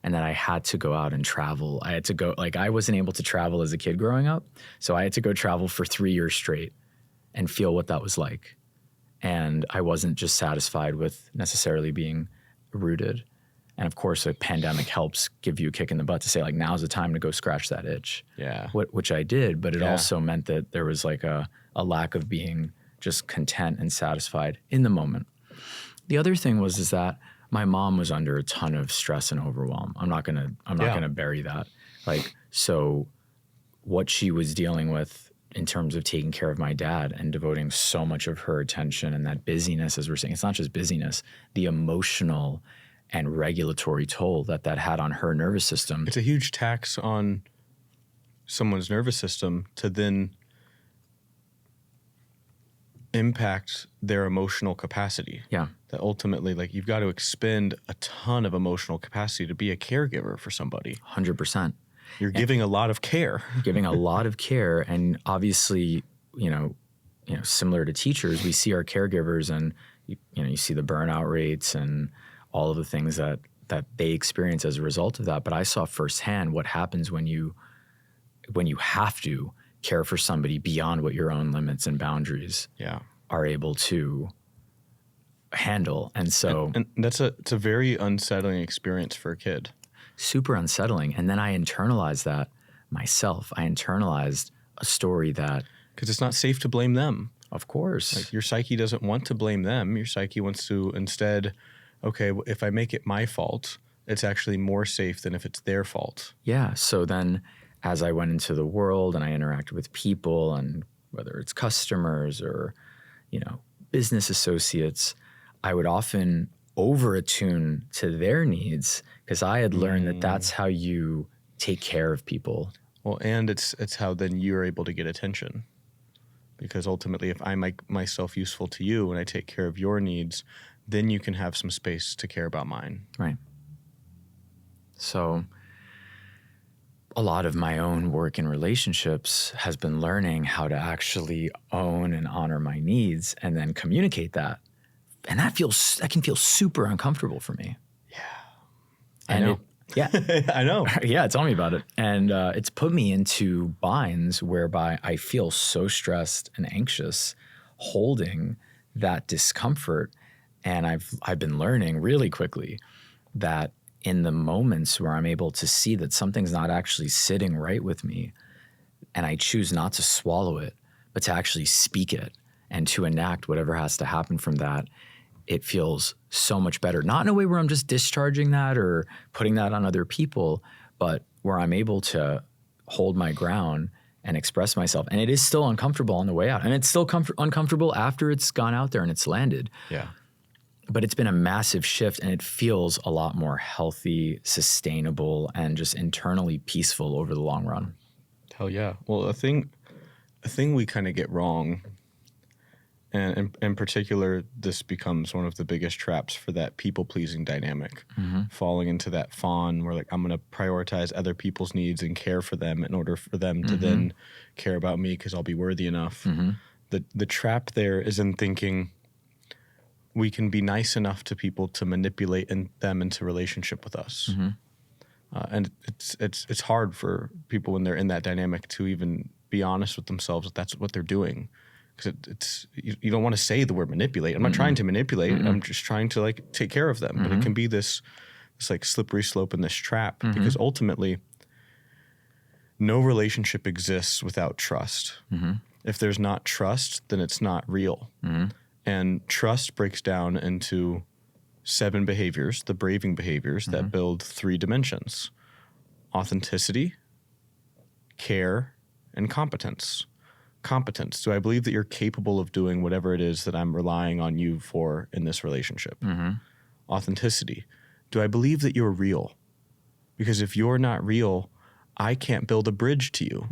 And that I had to go out and travel. I had to go, like I wasn't able to travel as a kid growing up. So I had to go travel for 3 years straight and feel what that was like. And I wasn't just satisfied with necessarily being rooted. And of course, a pandemic helps give you a kick in the butt to say like, now's the time to go scratch that itch. Yeah. Which I did, but it also meant that there was like a lack of being just content and satisfied in the moment. The other thing is that my mom was under a ton of stress and overwhelm. I'm not gonna bury that. Like, so what she was dealing with in terms of taking care of my dad and devoting so much of her attention and that busyness, as we're saying, it's not just busyness, the emotional and regulatory toll that had on her nervous system. It's a huge tax on someone's nervous system to then impact their emotional capacity. Yeah. That ultimately, like, you've got to expend a ton of emotional capacity to be a caregiver for somebody. 100%. You're giving a lot of care. Giving a lot of care. And obviously, you know, similar to teachers, we see our caregivers and, you see the burnout rates and all of the things that they experience as a result of that. But I saw firsthand what happens when you have to care for somebody beyond what your own limits and boundaries are able to handle. And so and it's a very unsettling experience for a kid. Super unsettling. And then I internalized that myself. I internalized a story that, because it's not safe to blame them. Of course. Like, your psyche doesn't want to blame them. Your psyche wants to instead, okay, if I make it my fault, it's actually more safe than if it's their fault. Yeah. So then as I went into the world and I interacted with people, and whether it's customers or, business associates, I would often over-attune to their needs because I had learned that that's how you take care of people. Well, and it's how then you're able to get attention. Because ultimately, if I make myself useful to you and I take care of your needs, then you can have some space to care about mine. Right. So a lot of my own work in relationships has been learning how to actually own and honor my needs and then communicate that. And that can feel super uncomfortable for me. Yeah. And I know. I know. Yeah, tell me about it. And it's put me into binds whereby I feel so stressed and anxious holding that discomfort. And I've been learning really quickly that in the moments where I'm able to see that something's not actually sitting right with me, and I choose not to swallow it, but to actually speak it and to enact whatever has to happen from that, it feels so much better. Not in a way where I'm just discharging that or putting that on other people, but where I'm able to hold my ground and express myself. And it is still uncomfortable on the way out. And it's still uncomfortable after it's gone out there and it's landed. Yeah. But it's been a massive shift, and it feels a lot more healthy, sustainable, and just internally peaceful over the long run. Hell yeah. Well, a thing we kind of get wrong, and in particular, this becomes one of the biggest traps for that people-pleasing dynamic, falling into that fawn where, like, I'm going to prioritize other people's needs and care for them in order for them to then care about me because I'll be worthy enough. The trap there is in thinking we can be nice enough to people to manipulate them into relationship with us. And it's hard for people when they're in that dynamic to even be honest with themselves that that's what they're doing. Because you don't want to say the word manipulate. I'm not trying to manipulate. I'm just trying to, like, take care of them. But it can be this like slippery slope in this trap because ultimately no relationship exists without trust. If there's not trust, then it's not real. And trust breaks down into 7 behaviors, the braving behaviors that build 3 dimensions: authenticity, care, and competence. Competence. Do I believe that you're capable of doing whatever it is that I'm relying on you for in this relationship? Authenticity. Do I believe that you're real? Because if you're not real, I can't build a bridge to you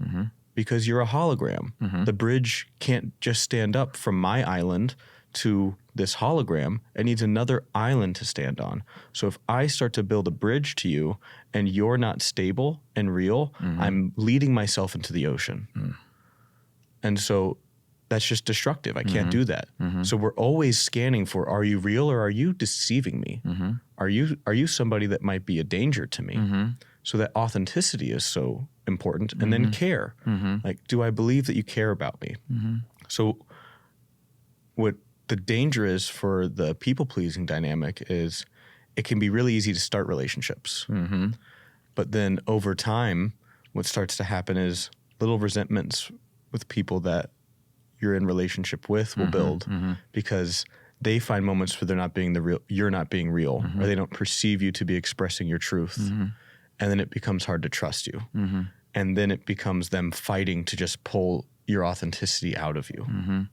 because you're a hologram. The bridge can't just stand up from my island to this hologram. It needs another island to stand on. So if I start to build a bridge to you and you're not stable and real, I'm leading myself into the ocean. And so that's just destructive. I can't do that. So we're always scanning for, are you real or are you deceiving me? Are you somebody that might be a danger to me? So that authenticity is so important. And then care. Like, do I believe that you care about me? So what the danger is for the people-pleasing dynamic is it can be really easy to start relationships. But then over time, what starts to happen is little resentments with people that you're in relationship with will build because they find moments where you're not being real, or they don't perceive you to be expressing your truth. And then it becomes hard to trust you. And then it becomes them fighting to just pull your authenticity out of you.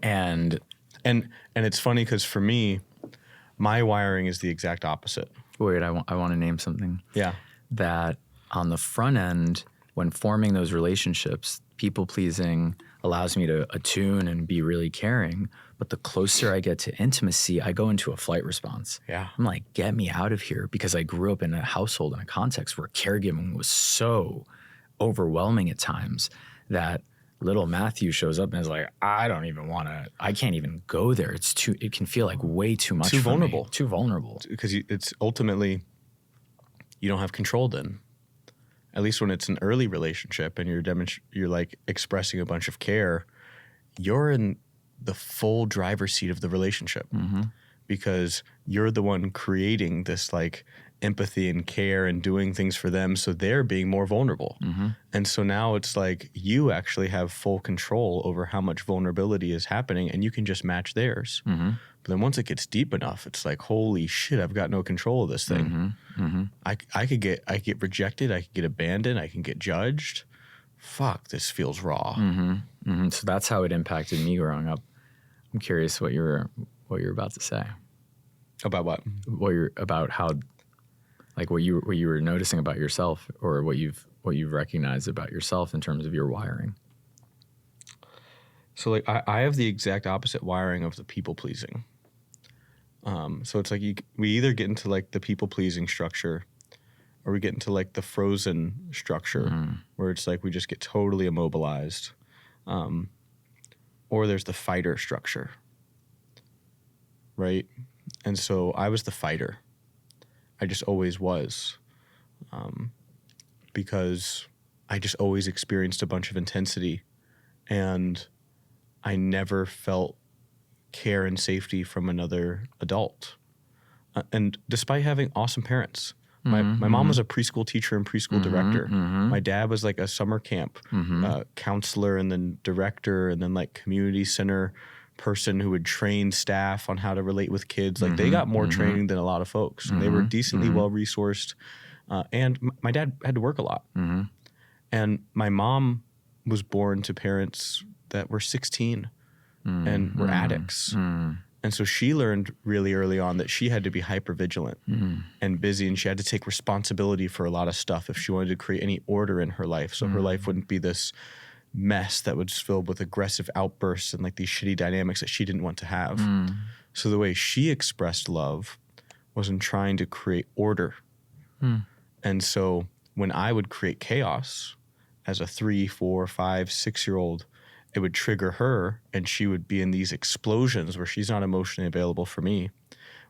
And it's funny because for me, my wiring is the exact opposite. Wait, I want to name something. Yeah. That on the front end, when forming those relationships, people pleasing allows me to attune and be really caring. But the closer I get to intimacy, I go into a flight response. Yeah. I'm like, get me out of here, because I grew up in a household, in a context where caregiving was so overwhelming at times that little Mathew shows up and is like, I can't even go there. It can feel like way too much. Too vulnerable. Too vulnerable. Because it's ultimately, you don't have control then. At least when it's an early relationship and you're like expressing a bunch of care, you're in the full driver's seat of the relationship because you're the one creating this like empathy and care and doing things for them, so they're being more vulnerable. And so now it's like you actually have full control over how much vulnerability is happening, and you can just match theirs. But then once it gets deep enough, it's like, holy shit, I've got no control of this thing. I could get rejected, I could get abandoned, I can get judged. Fuck, this feels raw. So that's how it impacted me growing up. I'm curious what you're about to say. About what? About how, like what you were noticing about yourself, or what you've recognized about yourself in terms of your wiring. So like I have the exact opposite wiring of the people pleasing. So it's like we either get into like the people pleasing structure, or we get into like the frozen structure where it's like we just get totally immobilized, or there's the fighter structure, right? And so I was the fighter. I just always was, because I just always experienced a bunch of intensity, and I never felt care and safety from another adult. And despite having awesome parents, my mom was a preschool teacher and preschool director. My dad was like a summer camp counselor and then director and then like community center person who would train staff on how to relate with kids. Like they got more training than a lot of folks. And they were decently well-resourced. And my dad had to work a lot. And my mom was born to parents that were 16 and were addicts. And so she learned really early on that she had to be hypervigilant and busy, and she had to take responsibility for a lot of stuff if she wanted to create any order in her life. So her life wouldn't be this mess that was filled with aggressive outbursts and like these shitty dynamics that she didn't want to have. So the way she expressed love was in trying to create order. And so when I would create chaos as a 3, 4, 5, 6-year-old, it would trigger her, and she would be in these explosions where she's not emotionally available for me,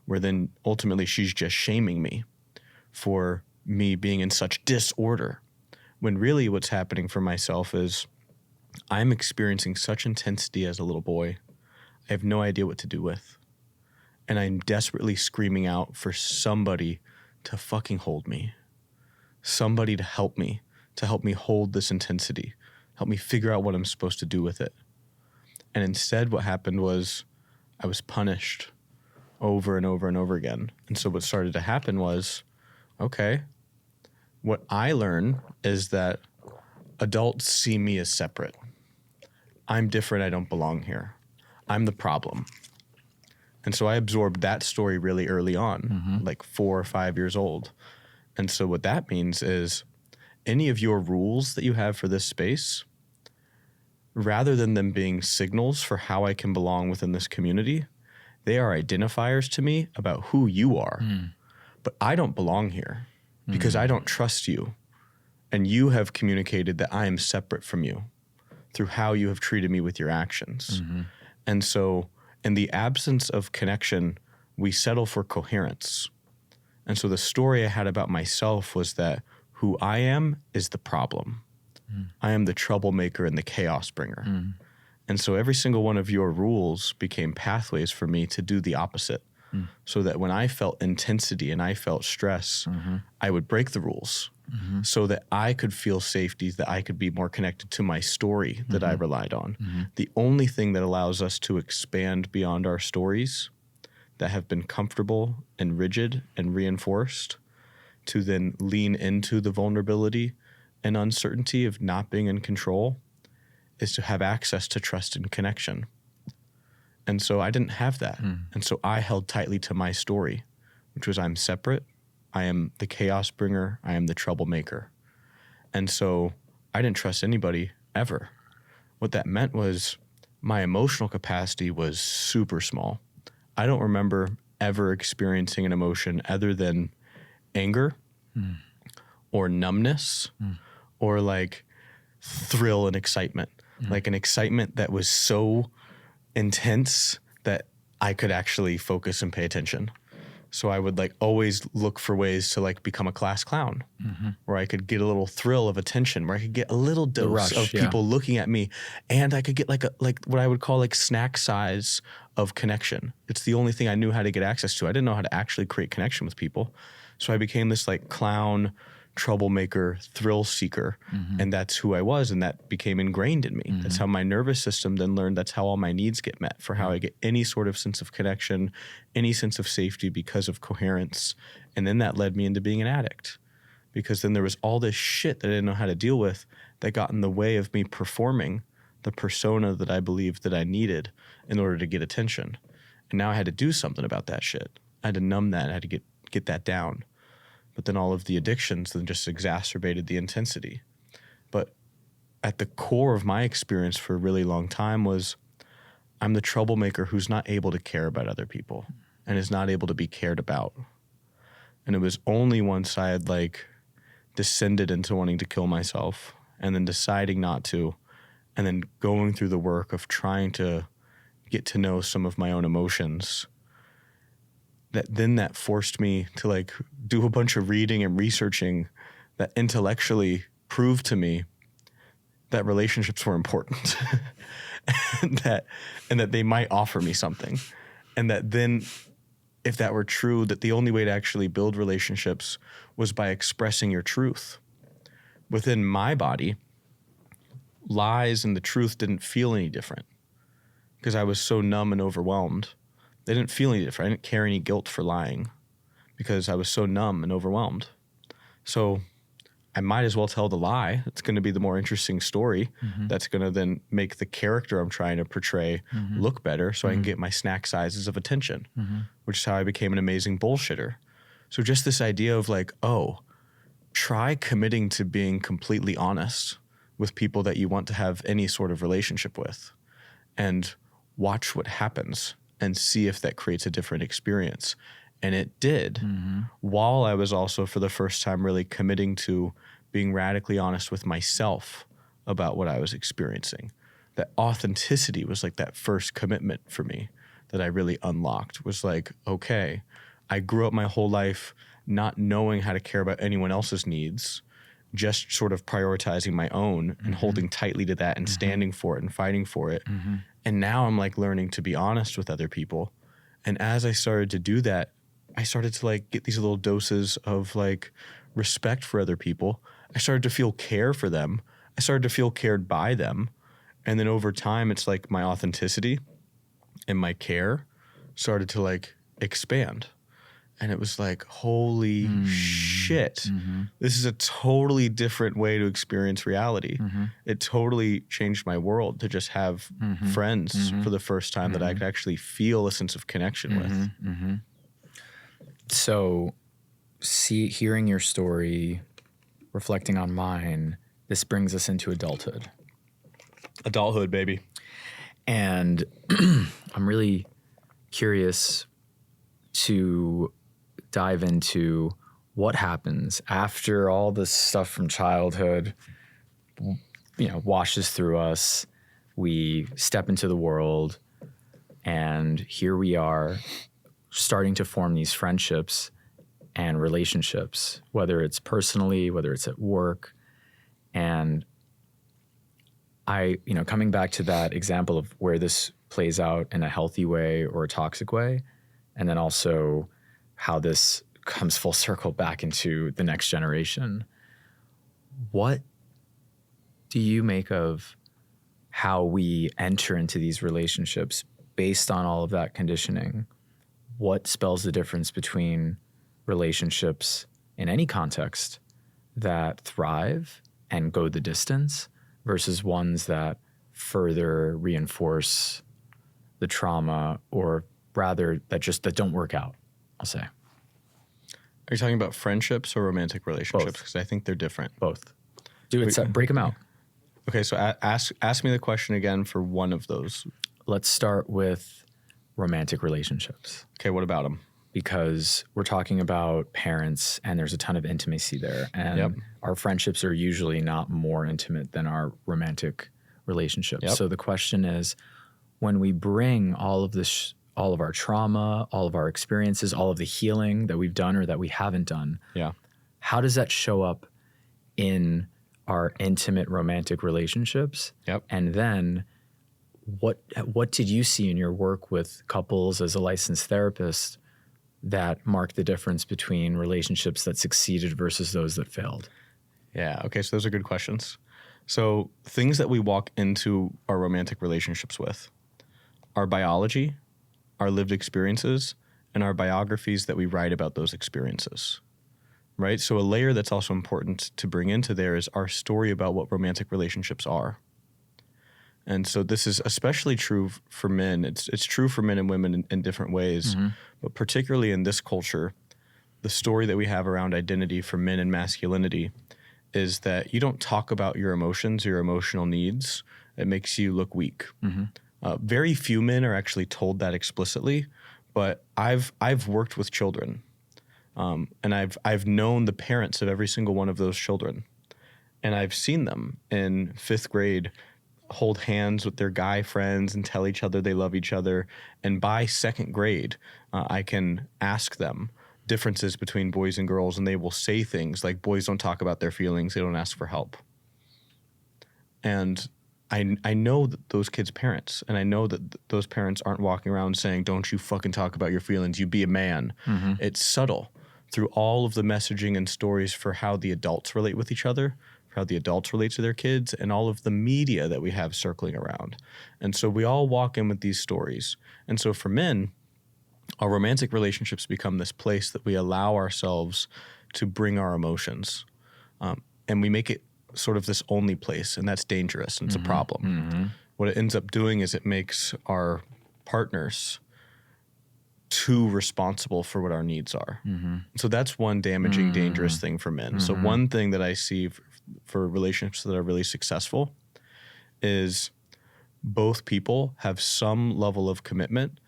where then ultimately she's just shaming me for me being in such disorder. When really what's happening for myself is I'm experiencing such intensity as a little boy, I have no idea what to do with. And I'm desperately screaming out for somebody to fucking hold me, somebody to help me, to help me hold this intensity, help me figure out what I'm supposed to do with it. And instead what happened was I was punished over and over and over again. And so what started to happen was, okay, what I learn is that adults see me as separate. I'm different. I don't belong here. I'm the problem. And so I absorbed that story really early on, like 4 or 5 years old. And so what that means is any of your rules that you have for this space, rather than them being signals for how I can belong within this community, they are identifiers to me about who you are. But I don't belong here because I don't trust you. And you have communicated that I am separate from you through how you have treated me with your actions. And so in the absence of connection, we settle for coherence. And so the story I had about myself was that who I am is the problem. I am the troublemaker and the chaos bringer. And so every single one of your rules became pathways for me to do the opposite. So that when I felt intensity and I felt stress, I would break the rules so that I could feel safety, that I could be more connected to my story that I relied on. The only thing that allows us to expand beyond our stories that have been comfortable and rigid and reinforced, to then lean into the vulnerability and uncertainty of not being in control, is to have access to trust and connection. And so I didn't have that. And so I held tightly to my story, which was I'm separate. I am the chaos bringer. I am the troublemaker. And so I didn't trust anybody ever. What that meant was my emotional capacity was super small. I don't remember ever experiencing an emotion other than anger or numbness or like thrill and excitement, like an excitement that was so intense that I could actually focus and pay attention. So I would like always look for ways to like become a class clown, where I could get a little thrill of attention, where I could get a little dose of people looking at me, and I could get like what I would call like snack size of connection. It's the only thing I knew how to get access to. I didn't know how to actually create connection with people. So I became this like clown, troublemaker, thrill seeker. And that's who I was. And that became ingrained in me. That's how my nervous system then learned. That's how all my needs get met, for how I get any sort of sense of connection, any sense of safety because of coherence. And then that led me into being an addict, because then there was all this shit that I didn't know how to deal with that got in the way of me performing the persona that I believed that I needed in order to get attention. And now I had to do something about that shit. I had to numb that. I had to get that down. But then all of the addictions then just exacerbated the intensity. But at the core of my experience for a really long time was I'm the troublemaker who's not able to care about other people and is not able to be cared about. And it was only once I had like descended into wanting to kill myself and then deciding not to, and then going through the work of trying to get to know some of my own emotions, that forced me to like do a bunch of reading and researching that intellectually proved to me that relationships were important and that they might offer me something. And that then, if that were true, that the only way to actually build relationships was by expressing your truth. Within my body, lies and the truth didn't feel any different because I was so numb and overwhelmed. They didn't feel any different. I didn't carry any guilt for lying because I was so numb and overwhelmed. So I might as well tell the lie. It's going to be the more interesting story. That's going to then make the character I'm trying to portray look better so I can get my snack sizes of attention, which is how I became an amazing bullshitter. So just this idea of like, oh, try committing to being completely honest with people that you want to have any sort of relationship with, and watch what happens and see if that creates a different experience. And it did, while I was also for the first time really committing to being radically honest with myself about what I was experiencing. That authenticity was like that first commitment for me that I really unlocked, was like, okay, I grew up my whole life not knowing how to care about anyone else's needs, just sort of prioritizing my own and holding tightly to that and standing for it and fighting for it. And now I'm like learning to be honest with other people. And as I started to do that, I started to like get these little doses of like respect for other people I started to feel care for them. I started to feel cared by them. And then over time, it's like my authenticity and my care started to like expand. And it was like, holy shit, this is a totally different way to experience reality. It totally changed my world to just have friends for the first time that I could actually feel a sense of connection with. So hearing your story, reflecting on mine, this brings us into adulthood. Adulthood, baby. And I'm really curious to dive into what happens after all this stuff from childhood, washes through us. We step into the world, and here we are starting to form these friendships and relationships, whether it's personally, whether it's at work. And coming back to that example of where this plays out in a healthy way or a toxic way, and then also how this comes full circle back into the next generation. What do you make of how we enter into these relationships based on all of that conditioning? What spells the difference between relationships in any context that thrive and go the distance versus ones that further reinforce the trauma, or rather that don't work out, I'll say? Are you talking about friendships or romantic relationships? Because I think they're different. Both. Break them out. Okay, so ask me the question again for one of those. Let's start with romantic relationships. Okay, what about them? Because we're talking about parents, and there's a ton of intimacy there. And our friendships are usually not more intimate than our romantic relationships. Yep. So the question is, when we bring all of this, all of our trauma, all of our experiences, all of the healing that we've done or that we haven't done, how does that show up in our intimate romantic relationships? Yep. And then what did you see in your work with couples as a licensed therapist that marked the difference between relationships that succeeded versus those that failed? Yeah, okay, so those are good questions. So things that we walk into our romantic relationships with: our biology, our lived experiences, and our biographies that we write about those experiences, right? So a layer that's also important to bring into there is our story about what romantic relationships are. And so this is especially true for men. It's true for men and women in different ways, but particularly in this culture, the story that we have around identity for men and masculinity is that you don't talk about your emotions, your emotional needs. It makes you look weak. Very few men are actually told that explicitly, but I've worked with children, and I've known the parents of every single one of those children, and I've seen them in 5th grade hold hands with their guy friends and tell each other they love each other, and by 2nd grade, I can ask them differences between boys and girls, and they will say things like, boys don't talk about their feelings, they don't ask for help. And I know those kids' parents, and I know that those parents aren't walking around saying, don't you fucking talk about your feelings, you be a man. It's subtle through all of the messaging and stories for how the adults relate with each other, for how the adults relate to their kids, and all of the media that we have circling around. And so we all walk in with these stories. And so for men, our romantic relationships become this place that we allow ourselves to bring our emotions. And we make it sort of this only place, and that's dangerous, and it's a problem. What it ends up doing is it makes our partners too responsible for what our needs are. So that's one damaging, dangerous thing for men. So one thing that I see for relationships that are really successful is both people have some level of commitment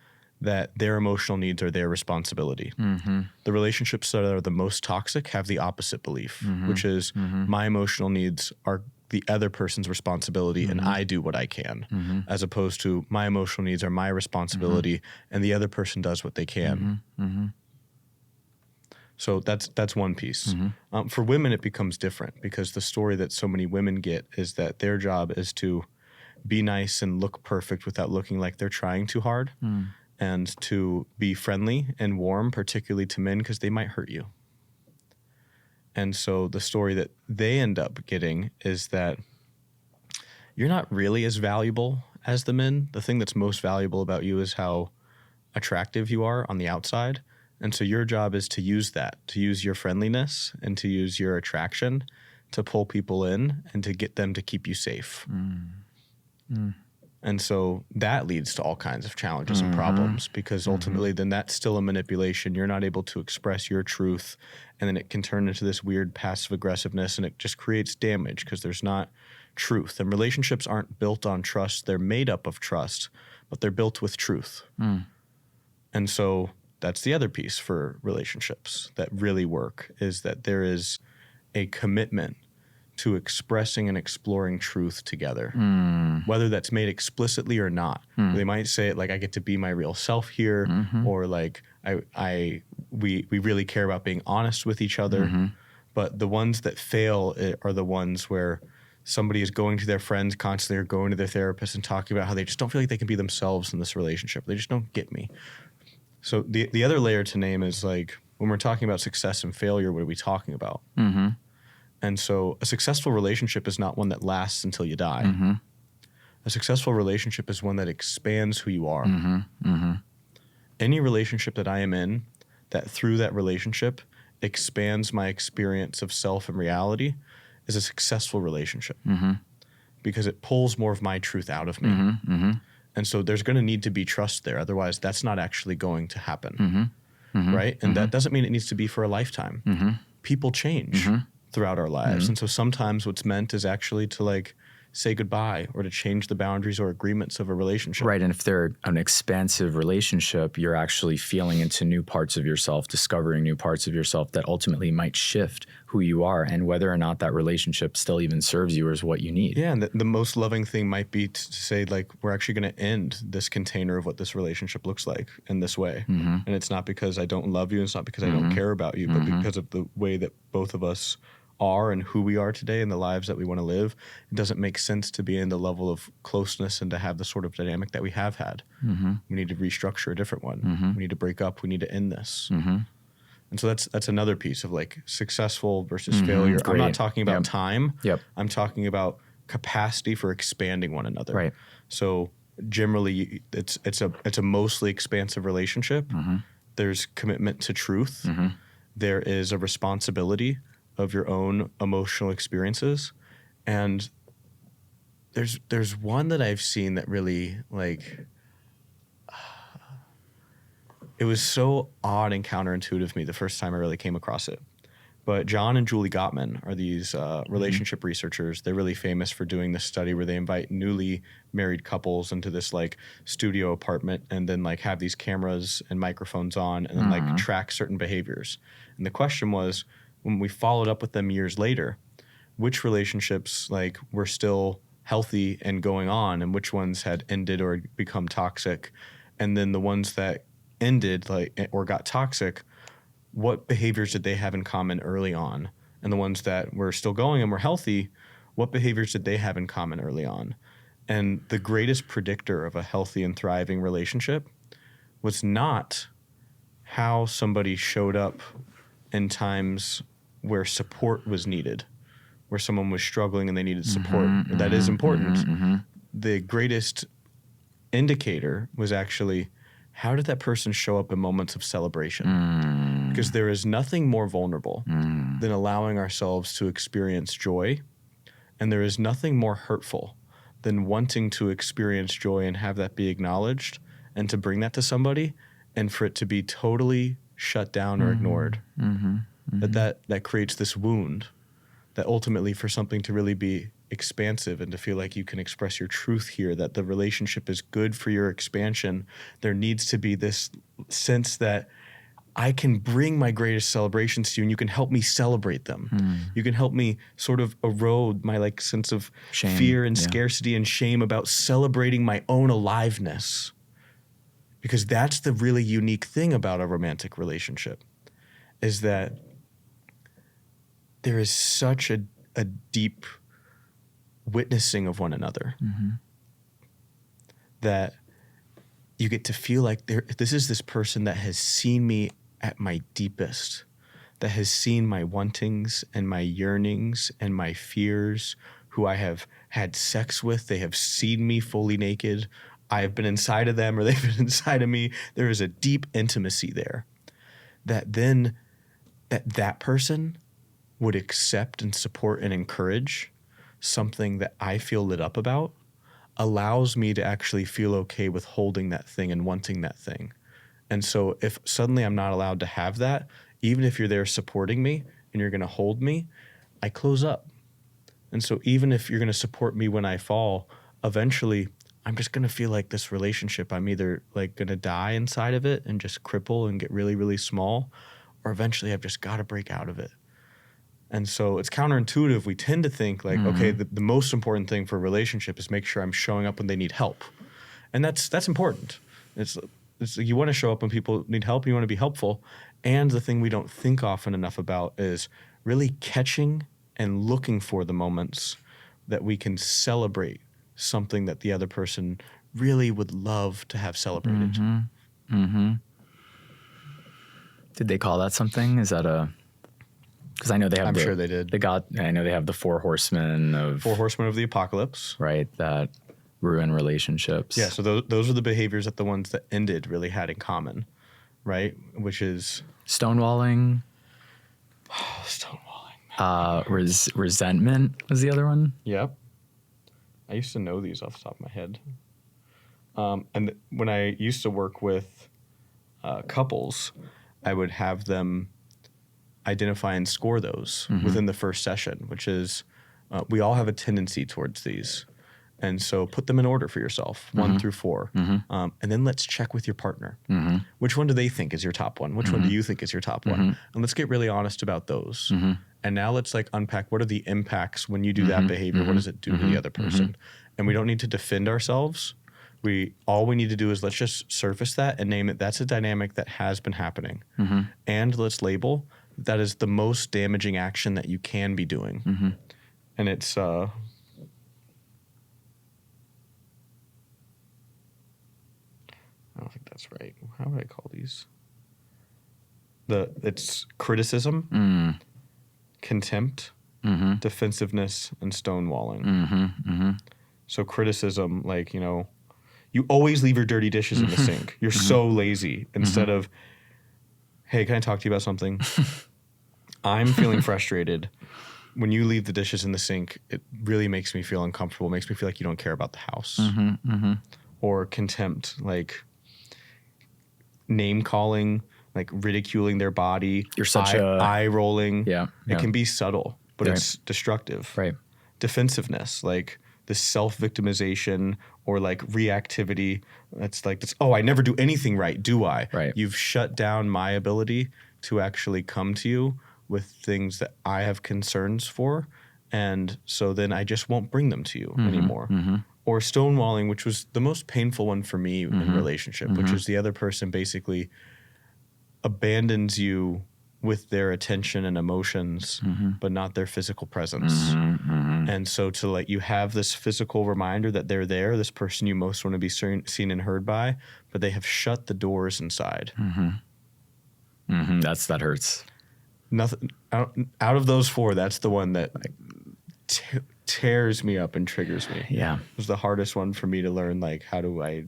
that their emotional needs are their responsibility. The relationships that are the most toxic have the opposite belief, which is my emotional needs are the other person's responsibility and I do what I can, as opposed to my emotional needs are my responsibility and the other person does what they can. So that's one piece. For women, it becomes different because the story that so many women get is that their job is to be nice and look perfect without looking like they're trying too hard. And to be friendly and warm, particularly to men, because they might hurt you. And so the story that they end up getting is that you're not really as valuable as the men. The thing that's most valuable about you is how attractive you are on the outside. And so your job is to use that, to use your friendliness and to use your attraction to pull people in and to get them to keep you safe. And so that leads to all kinds of challenges and problems, because ultimately then that's still a manipulation. You're not able to express your truth, and then it can turn into this weird passive aggressiveness, and it just creates damage because there's not truth. And relationships aren't built on trust. They're made up of trust, but they're built with truth. And so that's the other piece for relationships that really work, is that there is a commitment to expressing and exploring truth together, whether that's made explicitly or not. They might say it like, I get to be my real self here, or like we really care about being honest with each other. But the ones that fail are the ones where somebody is going to their friends constantly or going to their therapist and talking about how they just don't feel like they can be themselves in this relationship. They just don't get me. So the other layer to name is like, when we're talking about success and failure, what are we talking about? And so a successful relationship is not one that lasts until you die. A successful relationship is one that expands who you are. Any relationship that I am in that through that relationship expands my experience of self and reality is a successful relationship, because it pulls more of my truth out of me. And so there's going to need to be trust there. Otherwise, that's not actually going to happen. Right? And that doesn't mean it needs to be for a lifetime. People change throughout our lives. And so sometimes what's meant is actually to like say goodbye or to change the boundaries or agreements of a relationship. Right. And if they're an expansive relationship, you're actually feeling into new parts of yourself, discovering new parts of yourself that ultimately might shift who you are and whether or not that relationship still even serves you or is what you need. Yeah. And the most loving thing might be to say, like, we're actually going to end this container of what this relationship looks like in this way. And it's not because I don't love you. It's not because I don't care about you, but because of the way that both of us are and who we are today and the lives that we want to live. It doesn't make sense to be in the level of closeness and to have the sort of dynamic that we have had. We need to restructure a different one. We need to break up. We need to end this. And so that's another piece of like successful versus failure. Great. I'm not talking about time. Yep. I'm talking about capacity for expanding one another. Right. So generally it's a mostly expansive relationship. There's commitment to truth. There is a responsibility of your own emotional experiences. And there's one that I've seen that really like, it was so odd and counterintuitive to me the first time I really came across it. But John and Julie Gottman are these relationship researchers. They're really famous for doing this study where they invite newly married couples into this like studio apartment and then like have these cameras and microphones on and then like track certain behaviors. And the question was, when we followed up with them years later, which relationships like were still healthy and going on and which ones had ended or become toxic. And then the ones that ended like or got toxic, what behaviors did they have in common early on? And the ones that were still going and were healthy, what behaviors did they have in common early on? And the greatest predictor of a healthy and thriving relationship was not how somebody showed up in times where support was needed, where someone was struggling and they needed support. That is important. The greatest indicator was actually, how did that person show up in moments of celebration? Because there is nothing more vulnerable than allowing ourselves to experience joy. And there is nothing more hurtful than wanting to experience joy and have that be acknowledged and to bring that to somebody and for it to be totally shut down or ignored. That creates this wound that ultimately for something to really be expansive and to feel like you can express your truth here, that the relationship is good for your expansion, there needs to be this sense that I can bring my greatest celebrations to you and you can help me celebrate them. You can help me sort of erode my like sense of Shame, fear and scarcity and shame about celebrating my own aliveness. Because that's the really unique thing about a romantic relationship, is that there is such a deep witnessing of one another that you get to feel like this is this person that has seen me at my deepest, that has seen my wantings and my yearnings and my fears, who I have had sex with. They have seen me fully naked. I have been inside of them, or they've been inside of me. There is a deep intimacy there that then that person would accept and support and encourage something that I feel lit up about, allows me to actually feel okay with holding that thing and wanting that thing. And so if suddenly I'm not allowed to have that, even if you're there supporting me and you're going to hold me, I close up. And so even if you're going to support me when I fall, eventually I'm just going to feel like this relationship, I'm either like going to die inside of it and just cripple and get really, really small, or eventually I've just got to break out of it. And so it's counterintuitive. We tend to think like, okay, the most important thing for a relationship is make sure I'm showing up when they need help. And that's important. It's you want to show up when people need help. You want to be helpful. And the thing we don't think often enough about is really catching and looking for the moments that we can celebrate something that the other person really would love to have celebrated. Did they call that something? Is that a... Because I know they have I'm sure they did. I know they have the four horsemen of the apocalypse. Right, that ruin relationships. Yeah, so those are the behaviors that the ones that ended really had in common, right? Which is... Stonewalling. Resentment was the other one. Yep. I used to know these off the top of my head. And when I used to work with couples, I would have them identify and score those within the first session, which is we all have a tendency towards these. And so put them in order for yourself, 1 through 4. And then let's check with your partner. Which one do they think is your top one? Which one do you think is your top one? And let's get really honest about those. And now let's like unpack, what are the impacts when you do that behavior? What does it do to the other person? And we don't need to defend ourselves. All we need to do is let's just surface that and name it. That's a dynamic that has been happening. And let's label that is the most damaging action that you can be doing. And it's... I don't think that's right. How would I call these? It's criticism, contempt, defensiveness, and stonewalling. So criticism, like, you always leave your dirty dishes in the sink. You're so lazy. Instead of, hey, can I talk to you about something? I'm feeling frustrated. When you leave the dishes in the sink, it really makes me feel uncomfortable. It makes me feel like you don't care about the house. Or contempt, like name calling, like ridiculing their body. You're such eye rolling. Yeah. It can be subtle, but it's destructive. Right. Defensiveness, like this self-victimization or like reactivity. It's like this, I never do anything right, do I? Right. You've shut down my ability to actually come to you with things that I have concerns for. And so then I just won't bring them to you anymore. Or stonewalling, which was the most painful one for me in relationship, which is the other person basically abandons you with their attention and emotions, but not their physical presence. And so to let you have this physical reminder that they're there, this person you most want to be seen and heard by, but they have shut the doors inside. That hurts. Nothing out of those 4, that's the one that tears me up and triggers me. Yeah. It was the hardest one for me to learn, like, how do I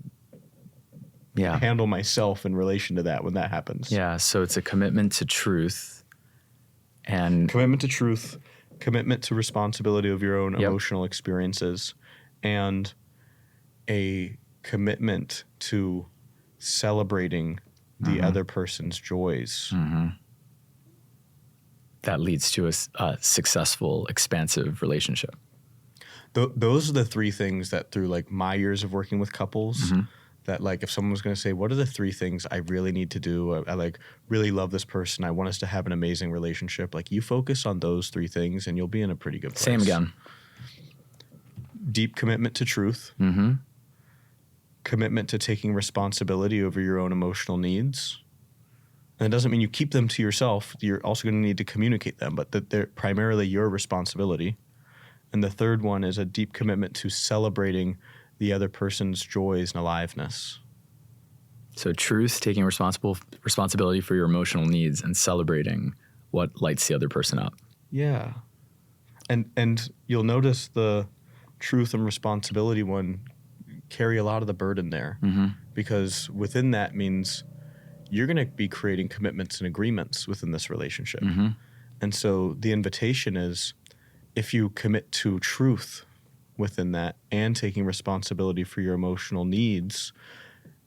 handle myself in relation to that when that happens. Yeah, so it's a commitment to truth and... Commitment to truth, commitment to responsibility of your own emotional experiences, and a commitment to celebrating the other person's joys. That leads to a successful, expansive relationship. Those are the 3 things that through like my years of working with couples, that like if someone was going to say, what are the 3 things I really need to do? I like really love this person. I want us to have an amazing relationship. Like you focus on those 3 things and you'll be in a pretty good place. Same again. Deep commitment to truth. Commitment to taking responsibility over your own emotional needs. And it doesn't mean you keep them to yourself. You're also going to need to communicate them, but that they're primarily your responsibility. And the third one is a deep commitment to celebrating the other person's joys and aliveness. So truth, taking responsibility for your emotional needs, and celebrating what lights the other person up. Yeah. And you'll notice the truth and responsibility one carry a lot of the burden there, because within that means you're going to be creating commitments and agreements within this relationship. And so the invitation is, if you commit to truth within that and taking responsibility for your emotional needs,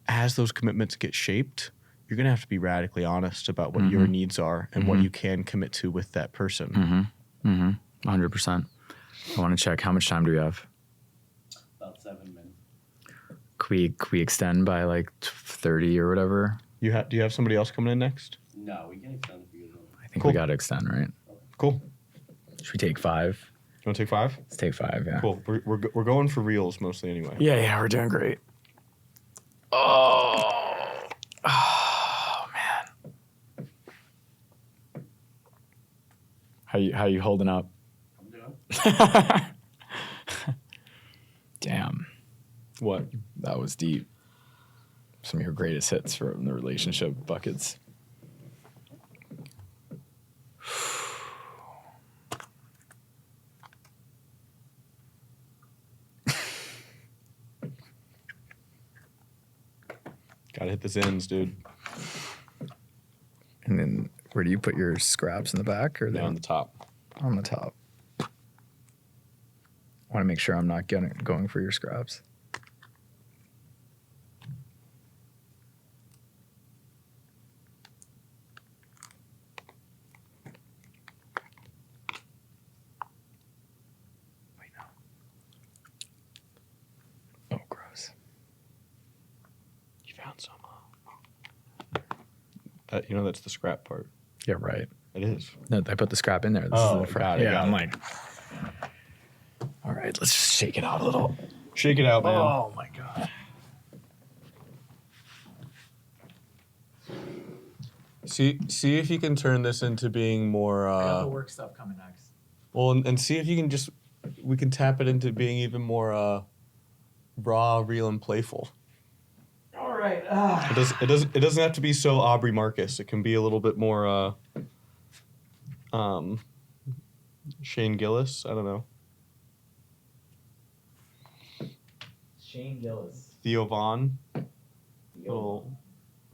as those commitments get shaped, you're going to have to be radically honest about what your needs are and what you can commit to with that person. 100%. I want to check, how much time do we have? About 7 minutes. Can we extend by like 30 or whatever? Do you have somebody else coming in next? No, we can extend if you I think we got to extend, right? Cool. Should we take 5? You want to take 5? Let's take 5, yeah. Cool. We're going for reels mostly anyway. Yeah, we're doing great. Oh, man. How you holding up? I'm doing. Damn. What? That was deep. Some of your greatest hits from the relationship buckets. Gotta hit the Zins, dude. And then where do you put your scraps, in the back or On the top. On the top. I want to make sure I'm not going for your scraps. Wait, no. Oh, gross. You found some. That's the scrap part. Yeah, right. It is. No, I put the scrap in there. This Oh, is the got it, Yeah, got I'm it. like, all right, let's just shake it out a little. Shake it out, man. Oh my God. See if you can turn this into being more. I got the work stuff coming next. Well, and see if you can we can tap it into being even more raw, real, and playful. All right. It doesn't have to be so Aubrey Marcus. It can be a little bit more Shane Gillis. I don't know. Shane Gillis. Theo Vaughn. A little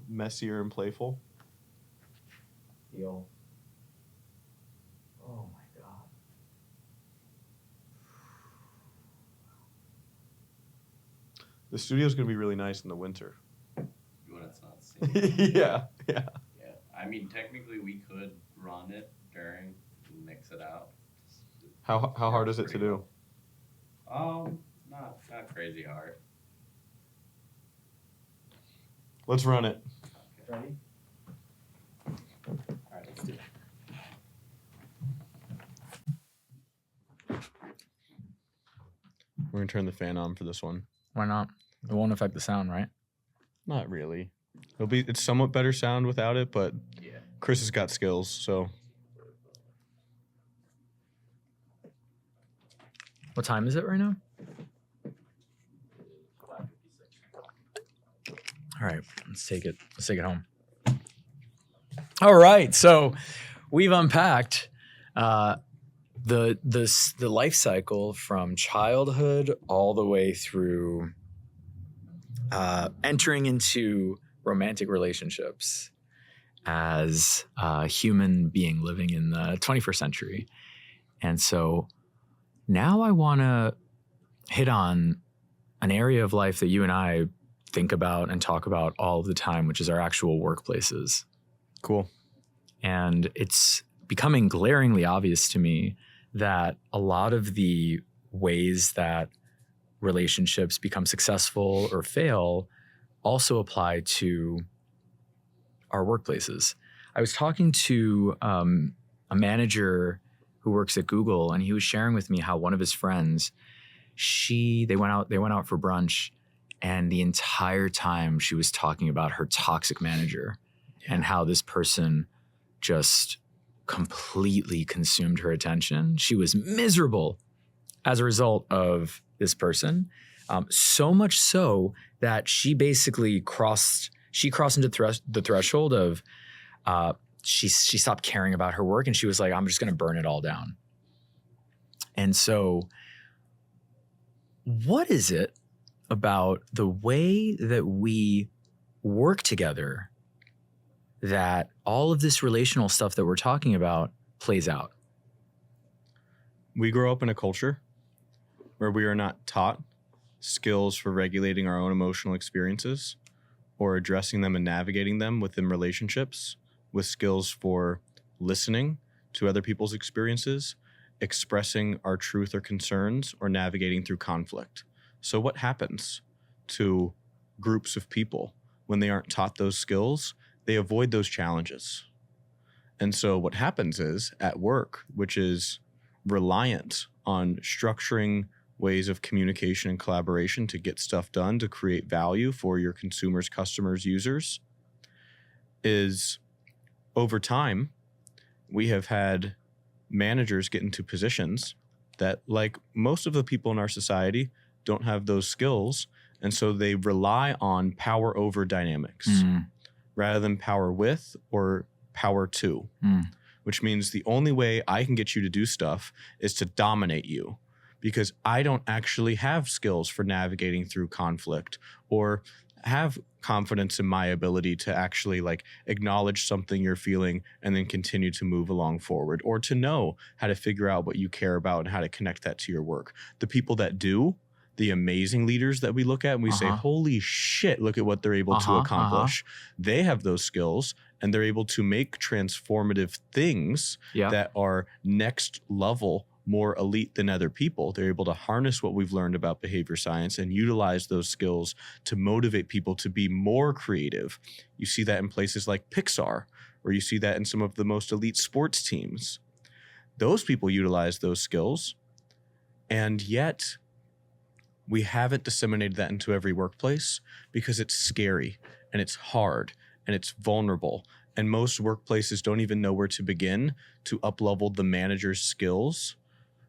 messier and playful. Theo. Oh my God. The studio's gonna be really nice in the winter. when it's not seen. Yeah. Yeah. I mean, technically, we could run it during and mix it out. How hard is it to do? Not crazy hard. Let's run it. Ready? All right, let's do it. We're gonna turn the fan on for this one. Why not? It won't affect the sound, right? Not really. It's somewhat better sound without it, but Yeah. Chris has got skills, so. What time is it right now? All right, let's take it home. All right, so we've unpacked the life cycle from childhood all the way through entering into romantic relationships as a human being living in the 21st century. And so now I want to hit on an area of life that you and I think about and talk about all the time, which is our actual workplaces. Cool. And it's becoming glaringly obvious to me that a lot of the ways that relationships become successful or fail also apply to our workplaces. I was talking to a manager who works at Google, and he was sharing with me how one of his friends, they went out for brunch, and the entire time she was talking about her toxic manager and how this person just completely consumed her attention. She was miserable as a result of this person. So much so that she basically crossed into the threshold of she stopped caring about her work and she was like, I'm just going to burn it all down. And so what is it about the way that we work together that all of this relational stuff that we're talking about plays out? We grow up in a culture where we are not taught skills for regulating our own emotional experiences or addressing them and navigating them within relationships, with skills for listening to other people's experiences, expressing our truth or concerns, or navigating through conflict. So what happens to groups of people when they aren't taught those skills? They avoid those challenges. And so what happens is at work, which is reliant on structuring ways of communication and collaboration to get stuff done, to create value for your consumers, customers, users, is over time, we have had managers get into positions that, like most of the people in our society, don't have those skills. And so they rely on power over dynamics rather than power with or power to, which means the only way I can get you to do stuff is to dominate you, because I don't actually have skills for navigating through conflict or have confidence in my ability to actually like acknowledge something you're feeling and then continue to move along forward, or to know how to figure out what you care about and how to connect that to your work. The people that do, the amazing leaders that we look at and we say, holy shit, look at what they're able to accomplish. They have those skills and they're able to make transformative things that are next level, more elite than other people. They're able to harness what we've learned about behavior science and utilize those skills to motivate people to be more creative. You see that in places like Pixar, or you see that in some of the most elite sports teams. Those people utilize those skills, and yet we haven't disseminated that into every workplace because it's scary and it's hard and it's vulnerable. And most workplaces don't even know where to begin to up-level the manager's skills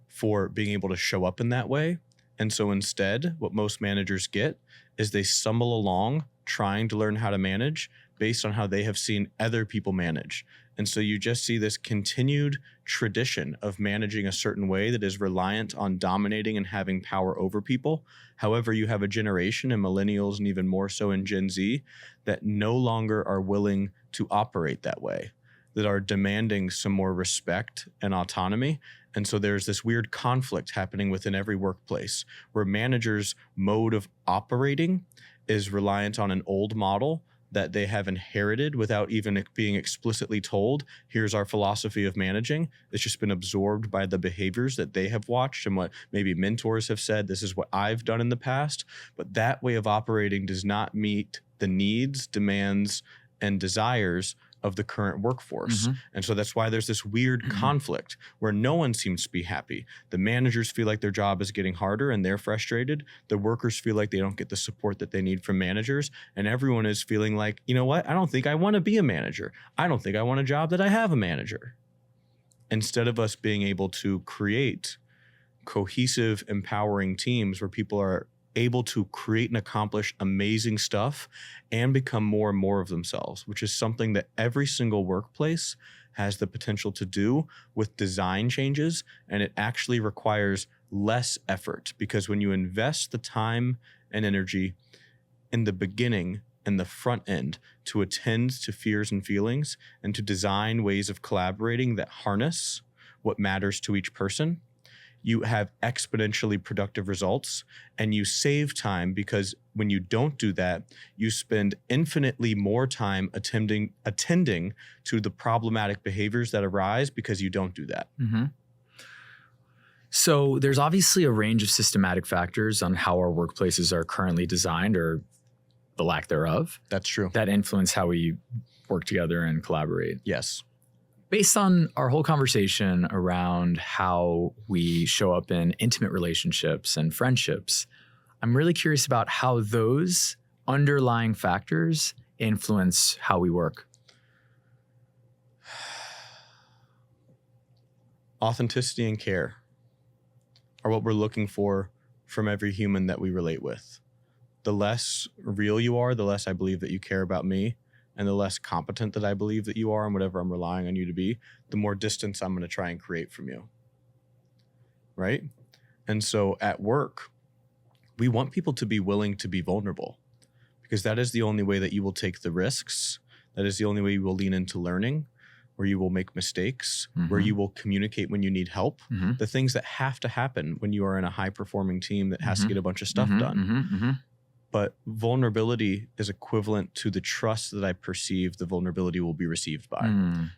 for being able to show up in that way. And so instead, what most managers get is they stumble along trying to learn how to manage based on how they have seen other people manage. And so you just see this continued tradition of managing a certain way that is reliant on dominating and having power over people. However, you have a generation, and millennials and even more so in Gen Z, that no longer are willing to operate that way, that are demanding some more respect and autonomy. And so there's this weird conflict happening within every workplace where managers' mode of operating is reliant on an old model that they have inherited without even being explicitly told, here's our philosophy of managing. It's just been absorbed by the behaviors that they have watched and what maybe mentors have said, this is what I've done in the past. But that way of operating does not meet the needs, demands, and desires of the current workforce. And so that's why there's this weird conflict where no one seems to be happy. The managers feel like their job is getting harder and they're frustrated. The workers feel like they don't get the support that they need from managers. And everyone is feeling like, you know what? I don't think I want to be a manager. I don't think I want a job that I have a manager. Instead of us being able to create cohesive, empowering teams where people are able to create and accomplish amazing stuff and become more and more of themselves, which is something that every single workplace has the potential to do with design changes. And it actually requires less effort, because when you invest the time and energy in the beginning and the front end to attend to fears and feelings and to design ways of collaborating that harness what matters to each person, you have exponentially productive results, and you save time, because when you don't do that, you spend infinitely more time attending to the problematic behaviors that arise because you don't do that. So there's obviously a range of systematic factors on how our workplaces are currently designed, or the lack thereof. That's true. That influence how we work together and collaborate. Yes. Based on our whole conversation around how we show up in intimate relationships and friendships, I'm really curious about how those underlying factors influence how we work. Authenticity and care are what we're looking for from every human that we relate with. The less real you are, the less I believe that you care about me, and the less competent that I believe that you are and whatever I'm relying on you to be, the more distance I'm going to try and create from you. Right? And so at work, we want people to be willing to be vulnerable, because that is the only way that you will take the risks. That is the only way you will lean into learning, where you will make mistakes, where you will communicate when you need help, the things that have to happen when you are in a high-performing team that has to get a bunch of stuff done. But vulnerability is equivalent to the trust that I perceive the vulnerability will be received by.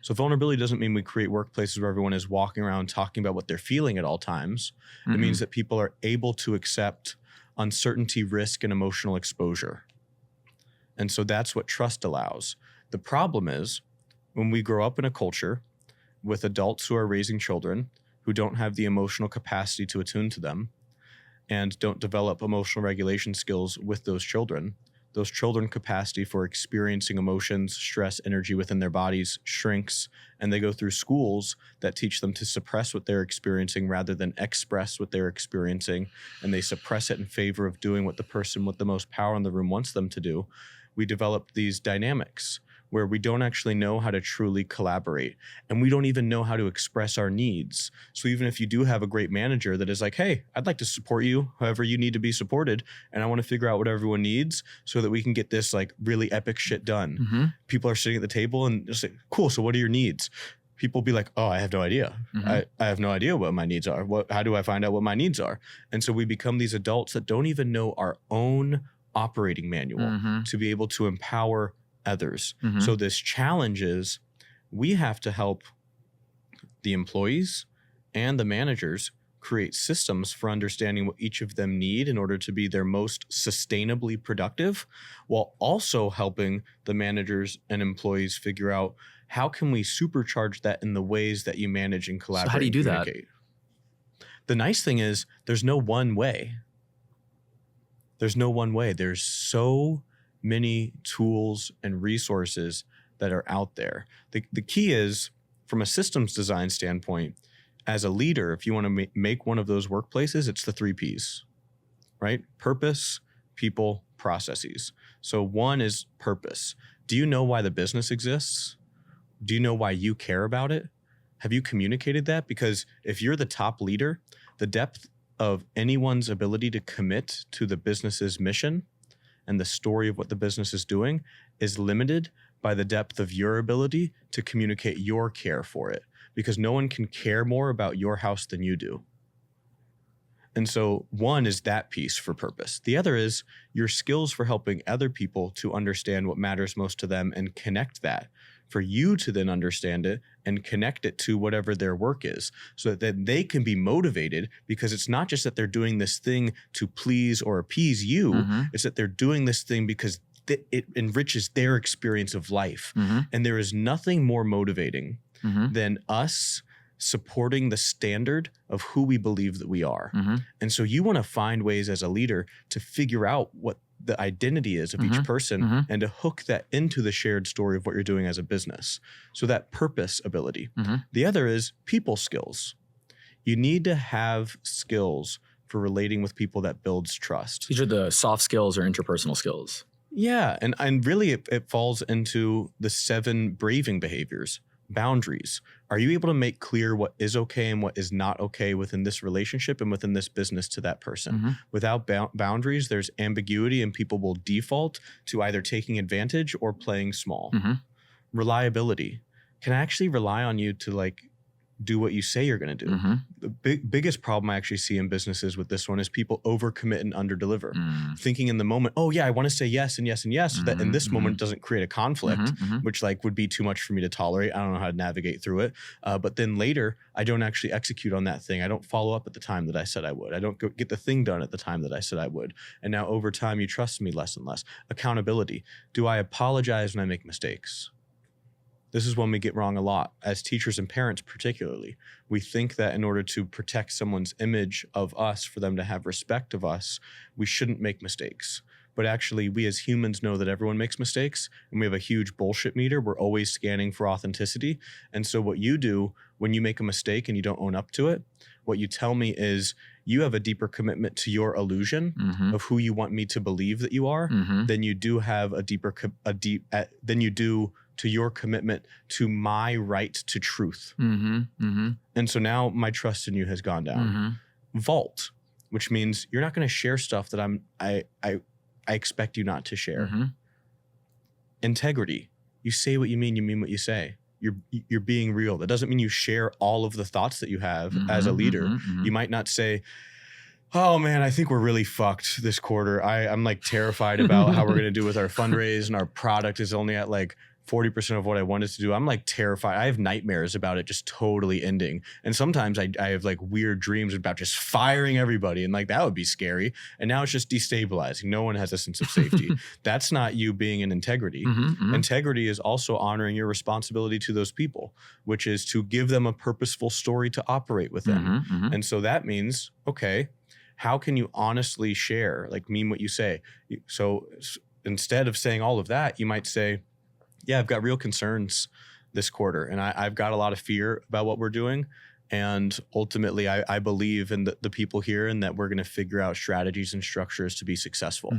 So vulnerability doesn't mean we create workplaces where everyone is walking around talking about what they're feeling at all times. It means that people are able to accept uncertainty, risk, and emotional exposure. And so that's what trust allows. The problem is, when we grow up in a culture with adults who are raising children who don't have the emotional capacity to attune to them and don't develop emotional regulation skills with those children capacity for experiencing emotions, stress, energy within their bodies shrinks, and they go through schools that teach them to suppress what they're experiencing rather than express what they're experiencing, and they suppress it in favor of doing what the person with the most power in the room wants them to do. We develop these dynamics where we don't actually know how to truly collaborate, and we don't even know how to express our needs. So even if you do have a great manager that is like, hey, I'd like to support you however you need to be supported, and I want to figure out what everyone needs so that we can get this like really epic shit done. People are sitting at the table and just like, cool, so what are your needs? People be like, oh, I have no idea. I have no idea what my needs are. How do I find out what my needs are? And so we become these adults that don't even know our own operating manual to be able to empower others. So this challenge is we have to help the employees and the managers create systems for understanding what each of them need in order to be their most sustainably productive, while also helping the managers and employees figure out how can we supercharge that in the ways that you manage and collaborate. So how do you do that? The nice thing is there's no one way. There's no one way. There's so many tools and resources that are out there. The key is, from a systems design standpoint, as a leader, if you want to make one of those workplaces, it's the 3 Ps, right? Purpose, people, processes. So one is purpose. Do you know why the business exists? Do you know why you care about it? Have you communicated that? Because if you're the top leader, the depth of anyone's ability to commit to the business's mission and the story of what the business is doing is limited by the depth of your ability to communicate your care for it, because no one can care more about your house than you do. And so one is that piece for purpose. The other is your skills for helping other people to understand what matters most to them and connect that, for you to then understand it and connect it to whatever their work is, so that then they can be motivated, because it's not just that they're doing this thing to please or appease you, it's that they're doing this thing because it enriches their experience of life. And there is nothing more motivating than us supporting the standard of who we believe that we are. And so you want to find ways as a leader to figure out what the identity is of each person and to hook that into the shared story of what you're doing as a business. So that purpose ability. The other is people skills. You need to have skills for relating with people that builds trust. These are the soft skills or interpersonal skills. Yeah. And really it falls into the 7 braving behaviors. Boundaries. Are you able to make clear what is okay and what is not okay within this relationship and within this business to that person? Without boundaries, there's ambiguity, and people will default to either taking advantage or playing small. Reliability. Can I actually rely on you to like do what you say you're going to do? The biggest problem I actually see in businesses with this one is people overcommit and underdeliver, thinking in the moment, oh yeah, I want to say yes and yes and yes, so that in this moment it doesn't create a conflict, which like would be too much for me to tolerate. I don't know how to navigate through it. But then later, I don't actually execute on that thing. I don't follow up at the time that I said I would. I don't get the thing done at the time that I said I would. And now over time, you trust me less and less. Accountability. Do I apologize when I make mistakes? This is one we get wrong a lot as teachers and parents, particularly. We think that in order to protect someone's image of us, for them to have respect of us, we shouldn't make mistakes. But actually, we as humans know that everyone makes mistakes, and we have a huge bullshit meter. We're always scanning for authenticity. And so what you do when you make a mistake and you don't own up to it, what you tell me is you have a deeper commitment to your illusion of who you want me to believe that you are than you do have than you do to your commitment to my right to truth. And so now my trust in you has gone down. Vault, which means you're not going to share stuff that I expect you not to share. Integrity, you say what you mean what you say. You're being real. That doesn't mean you share all of the thoughts that you have as a leader. You might not say, oh man, I think we're really fucked this quarter. I'm like terrified about how we're going to do with our fundraise, and our product is only at like 40% of what I wanted to do. I'm like terrified. I have nightmares about it just totally ending. And sometimes I have like weird dreams about just firing everybody, and like that would be scary. And now it's just destabilizing. No one has a sense of safety. That's not you being in integrity. Integrity is also honoring your responsibility to those people, which is to give them a purposeful story to operate within. And so that means, okay, how can you honestly share, like mean what you say? So instead of saying all of that, you might say, yeah, I've got real concerns this quarter, and I've got a lot of fear about what we're doing. And ultimately, I believe in the people here, and that we're going to figure out strategies and structures to be successful.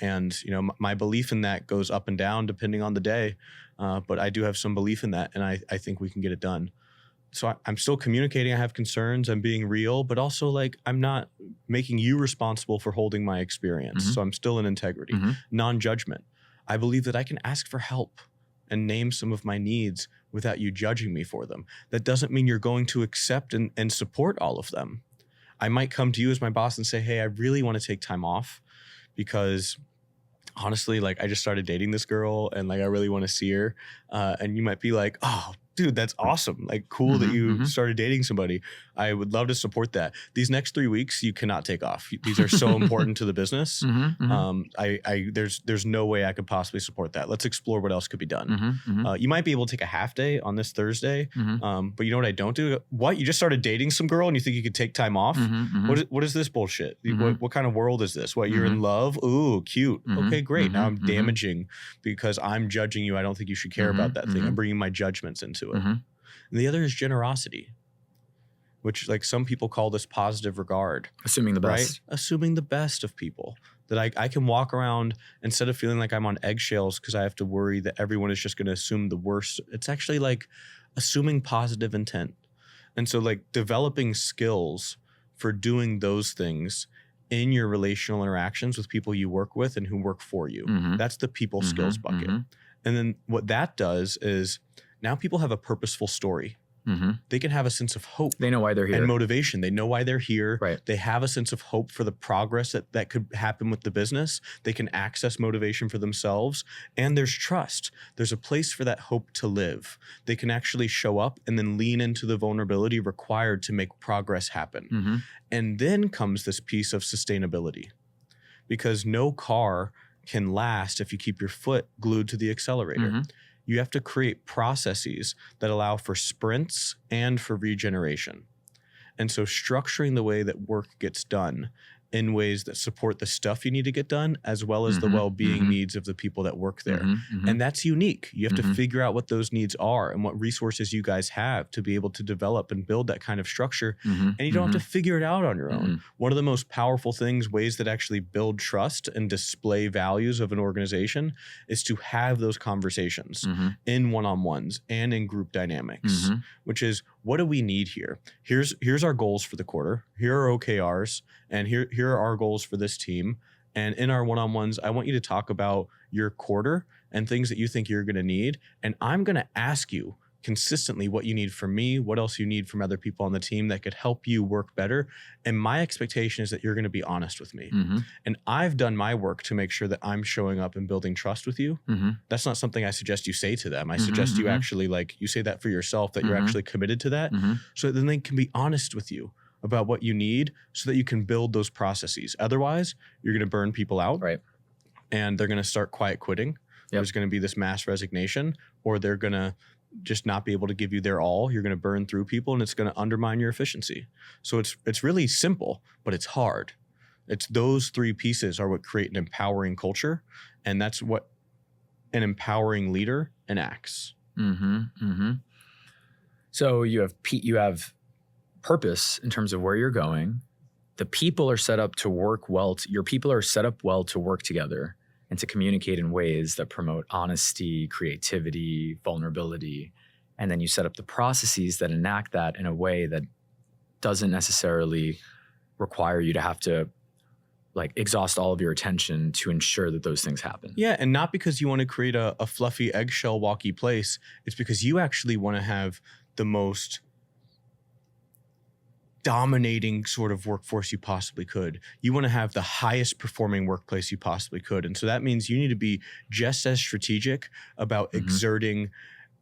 And my belief in that goes up and down depending on the day. But I do have some belief in that, and I think we can get it done. So I'm still communicating. I have concerns. I'm being real, but also like I'm not making you responsible for holding my experience. So I'm still in integrity, non-judgment. I believe that I can ask for help and name some of my needs without you judging me for them. That doesn't mean you're going to accept and support all of them. I might come to you as my boss and say, hey, I really want to take time off because honestly, like I just started dating this girl and like I really want to see her. And you might be like, oh, dude, that's awesome. Like cool that you started dating somebody. I would love to support that. These next 3 weeks, you cannot take off. These are so important to the business. There's no way I could possibly support that. Let's explore what else could be done. You might be able to take a half day on this Thursday. But you know what I don't do? What? You just started dating some girl and you think you could take time off? What is this bullshit? What kind of world is this? What, you're in love? Ooh, cute. Okay, great. Now I'm damaging because I'm judging you. I don't think you should care about that thing. I'm bringing my judgments into it. And the other is generosity, which like some people call this positive regard. Assuming the best. Right? Assuming the best of people. That I can walk around instead of feeling like I'm on eggshells because I have to worry that everyone is just going to assume the worst. It's actually like assuming positive intent. And so like developing skills for doing those things in your relational interactions with people you work with and who work for you. That's the people skills bucket. And then what that does is now people have a purposeful story. They can have a sense of hope. They know why they're here. And motivation. They know why they're here. Right. They have a sense of hope for the progress that could happen with the business. They can access motivation for themselves. And there's trust. There's a place for that hope to live. They can actually show up and then lean into the vulnerability required to make progress happen. And then comes this piece of sustainability. Because no car can last if you keep your foot glued to the accelerator. You have to create processes that allow for sprints and for regeneration. And so structuring the way that work gets done in ways that support the stuff you need to get done, as well as the well-being needs of the people that work there. And that's unique. You have to figure out what those needs are and what resources you guys have to be able to develop and build that kind of structure. And you don't have to figure it out on your own. One of the most powerful things, ways that actually build trust and display values of an organization, is to have those conversations in one-on-ones and in group dynamics, which is, what do we need here? Here's our goals for the quarter. Here are OKRs. And here are our goals for this team. And in our one-on-ones, I want you to talk about your quarter and things that you think you're going to need. And I'm going to ask you consistently what you need from me, what else you need from other people on the team that could help you work better. And my expectation is that you're going to be honest with me. And I've done my work to make sure that I'm showing up and building trust with you. That's not something I suggest you say to them. I suggest you actually you say that for yourself, that you're actually committed to that. So then they can be honest with you about what you need so that you can build those processes. Otherwise, you're going to burn people out. Right. And they're going to start quiet quitting. There's going to be this mass resignation, or they're going to just not be able to give you their all. You're going to burn through people, and it's going to undermine your efficiency. So it's really simple, but it's hard. It's those three pieces are what create an empowering culture. And that's what an empowering leader enacts. So you have purpose in terms of where you're going. the people are set up to work well. Your people are set up well to work together and to communicate in ways that promote honesty, creativity, vulnerability. And then you set up the processes that enact that in a way that doesn't necessarily require you to have to like exhaust all of your attention to ensure that those things happen. Yeah, and not because you want to create a fluffy eggshell walky place. It's because you actually want to have the most dominating sort of workforce you possibly could. You want to have the highest performing workplace you possibly could. And so that means you need to be just as strategic about exerting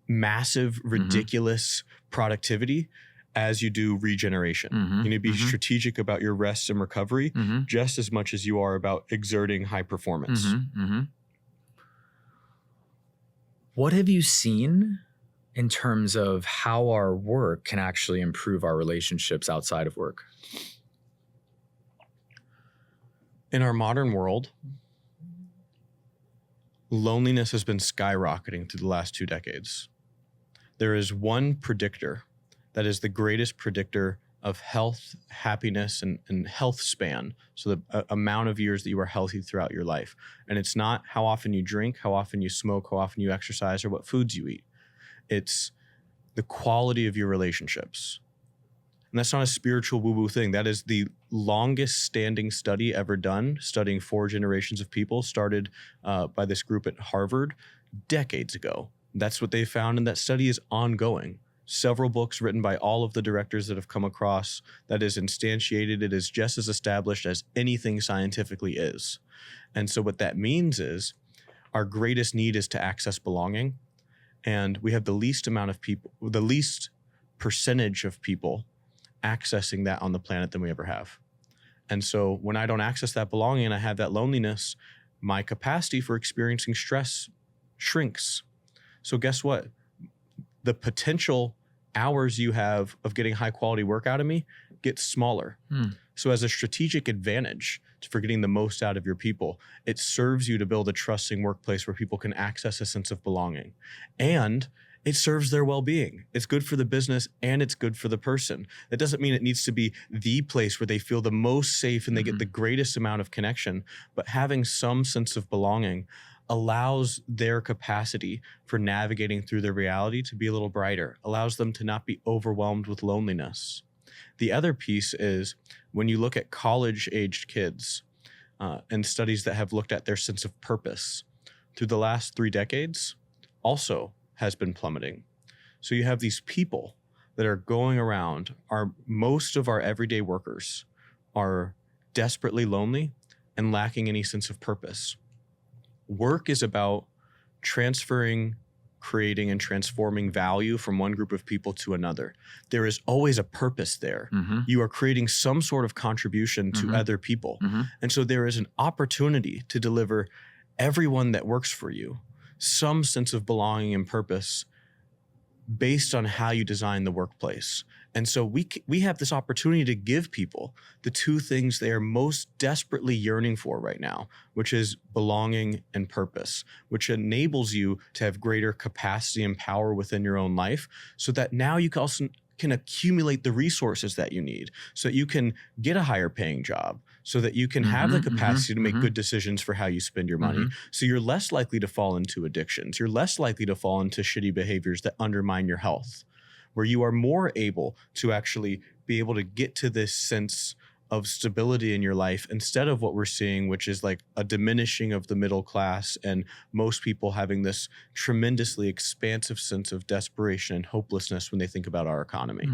massive, ridiculous productivity as you do regeneration. You need to be strategic about your rest and recovery just as much as you are about exerting high performance. What have you seen in terms of how our work can actually improve our relationships outside of work? In our modern world, loneliness has been skyrocketing through the last 2 decades. There is one predictor that is the greatest predictor of health, happiness, and health span. So the amount of years that you are healthy throughout your life. And it's not how often you drink, how often you smoke, how often you exercise, or what foods you eat. It's the quality of your relationships. And that's not a spiritual woo-woo thing. That is the longest standing study ever done, studying 4 generations of people, started by this group at Harvard decades ago. That's what they found, and that study is ongoing. Several books written by all of the directors that have come across, that is instantiated. It is just as established as anything scientifically is. And so what that means is our greatest need is to access belonging. And we have the least amount of people, the least percentage of people accessing that on the planet than we ever have. And so when I don't access that belonging and I have that loneliness, my capacity for experiencing stress shrinks. So guess what? The potential hours you have of getting high quality work out of me gets smaller. So as a strategic advantage for getting the most out of your people, it serves you to build a trusting workplace where people can access a sense of belonging. And it serves their well-being. It's good for the business and it's good for the person. That doesn't mean it needs to be the place where they feel the most safe and they get the greatest amount of connection, but having some sense of belonging allows their capacity for navigating through their reality to be a little brighter, allows them to not be overwhelmed with loneliness. The other piece is when you look at college-aged kids and studies that have looked at their sense of purpose through the last 3 decades also has been plummeting. So you have these people that are going around, most of our everyday workers are desperately lonely and lacking any sense of purpose. Work is about transferring, creating, and transforming value from one group of people to another. There is always a purpose there. You are creating some sort of contribution to other people. And so there is an opportunity to deliver everyone that works for you some sense of belonging and purpose based on how you design the workplace. And so we have this opportunity to give people the 2 things they are most desperately yearning for right now, which is belonging and purpose, which enables you to have greater capacity and power within your own life so that now you can accumulate the resources that you need so that you can get a higher paying job, so that you can have the capacity to make good decisions for how you spend your money. So you're less likely to fall into addictions. You're less likely to fall into shitty behaviors that undermine your health, where you are more able to actually be able to get to this sense of stability in your life instead of what we're seeing, which is like a diminishing of the middle class and most people having this tremendously expansive sense of desperation and hopelessness when they think about our economy.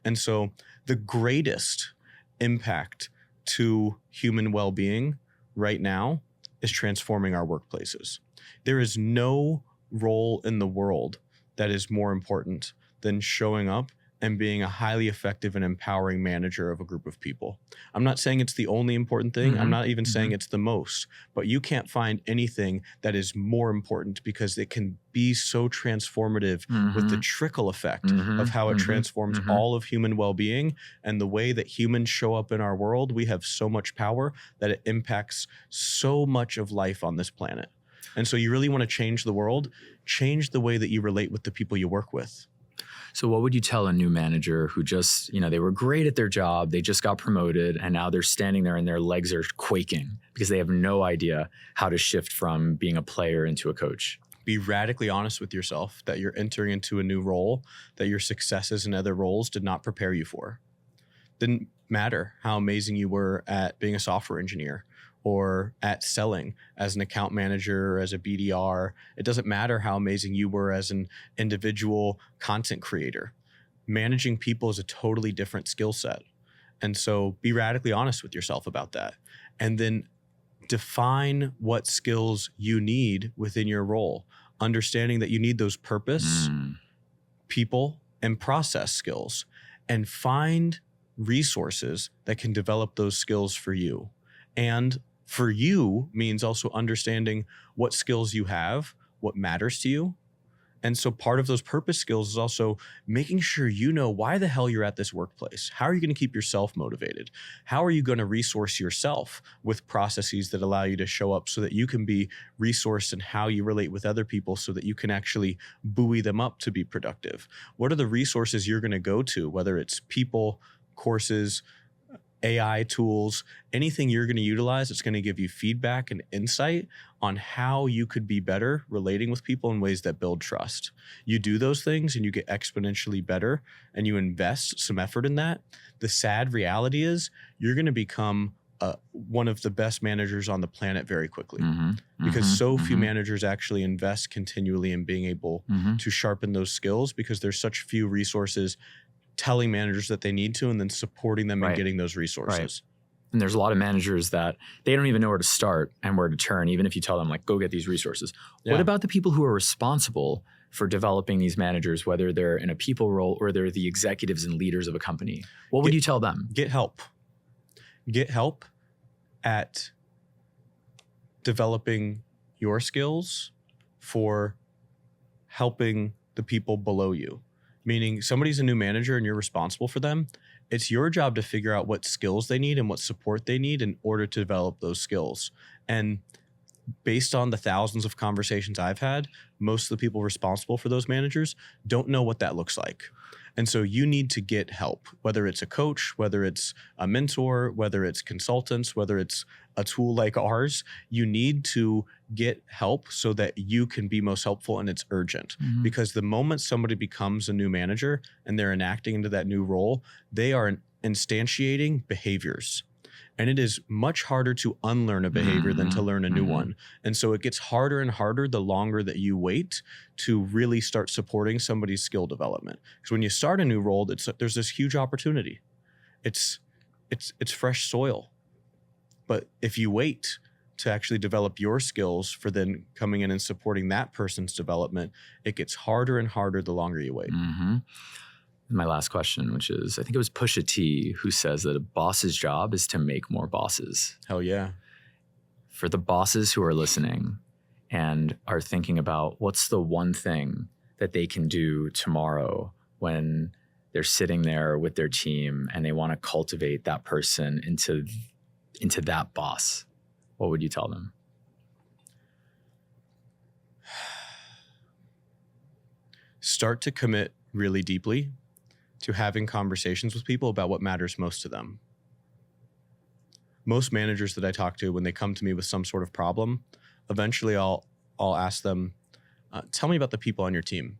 And so the greatest impact to human well-being right now is transforming our workplaces. There is no role in the world that is more important than showing up and being a highly effective and empowering manager of a group of people. I'm not saying it's the only important thing. I'm not even saying it's the most, but you can't find anything that is more important because it can be so transformative with the trickle effect of how it transforms all of human well-being and the way that humans show up in our world. We have so much power that it impacts so much of life on this planet. And so you really want to change the world, change the way that you relate with the people you work with. So what would you tell a new manager who just, they were great at their job, they just got promoted, and now they're standing there and their legs are quaking because they have no idea how to shift from being a player into a coach? Be radically honest with yourself that you're entering into a new role that your successes in other roles did not prepare you for. Didn't matter how amazing you were at being a software engineer or at selling as an account manager or as a BDR. It doesn't matter how amazing you were as an individual content creator. Managing people is a totally different skill set. And so be radically honest with yourself about that. And then define what skills you need within your role, understanding that you need those purpose, people, and process skills, and find resources that can develop those skills for you. And for you means also understanding what skills you have, what matters to you. And so part of those purpose skills is also making sure you know why the hell you're at this workplace. How are you going to keep yourself motivated? How are you going to resource yourself with processes that allow you to show up so that you can be resourced in how you relate with other people so that you can actually buoy them up to be productive? What are the resources you're going to go to, whether it's people, courses, AI tools, anything you're going to utilize that's going to give you feedback and insight on how you could be better relating with people in ways that build trust. You do those things and you get exponentially better and you invest some effort in that. The sad reality is you're going to become one of the best managers on the planet very quickly because so few managers actually invest continually in being able to sharpen those skills because there's such few resources telling managers that they need to and then supporting them in getting those resources. Right. And there's a lot of managers that they don't even know where to start and where to turn, even if you tell them like, go get these resources. Yeah. What about the people who are responsible for developing these managers, whether they're in a people role or they're the executives and leaders of a company? What would you tell them? Get help. Get help at developing your skills for helping the people below you. Meaning somebody's a new manager and you're responsible for them. It's your job to figure out what skills they need and what support they need in order to develop those skills. And based on the thousands of conversations I've had, most of the people responsible for those managers don't know what that looks like. And so you need to get help, whether it's a coach, whether it's a mentor, whether it's consultants, whether it's a tool like ours. You need to get help so that you can be most helpful, and it's urgent. Because the moment somebody becomes a new manager and they're enacting into that new role, they are instantiating behaviors. And it is much harder to unlearn a behavior than to learn a new one. And so it gets harder and harder the longer that you wait to really start supporting somebody's skill development. Because when you start a new role, there's this huge opportunity. It's fresh soil. But if you wait to actually develop your skills for then coming in and supporting that person's development, it gets harder and harder the longer you wait. My last question, which is, I think it was Pusha T who says that a boss's job is to make more bosses. Hell yeah. For the bosses who are listening and are thinking about what's the one thing that they can do tomorrow when they're sitting there with their team and they want to cultivate that person into that boss, what would you tell them? Start to commit really deeply to having conversations with people about what matters most to them. Most managers that I talk to, when they come to me with some sort of problem, eventually I'll ask them, tell me about the people on your team.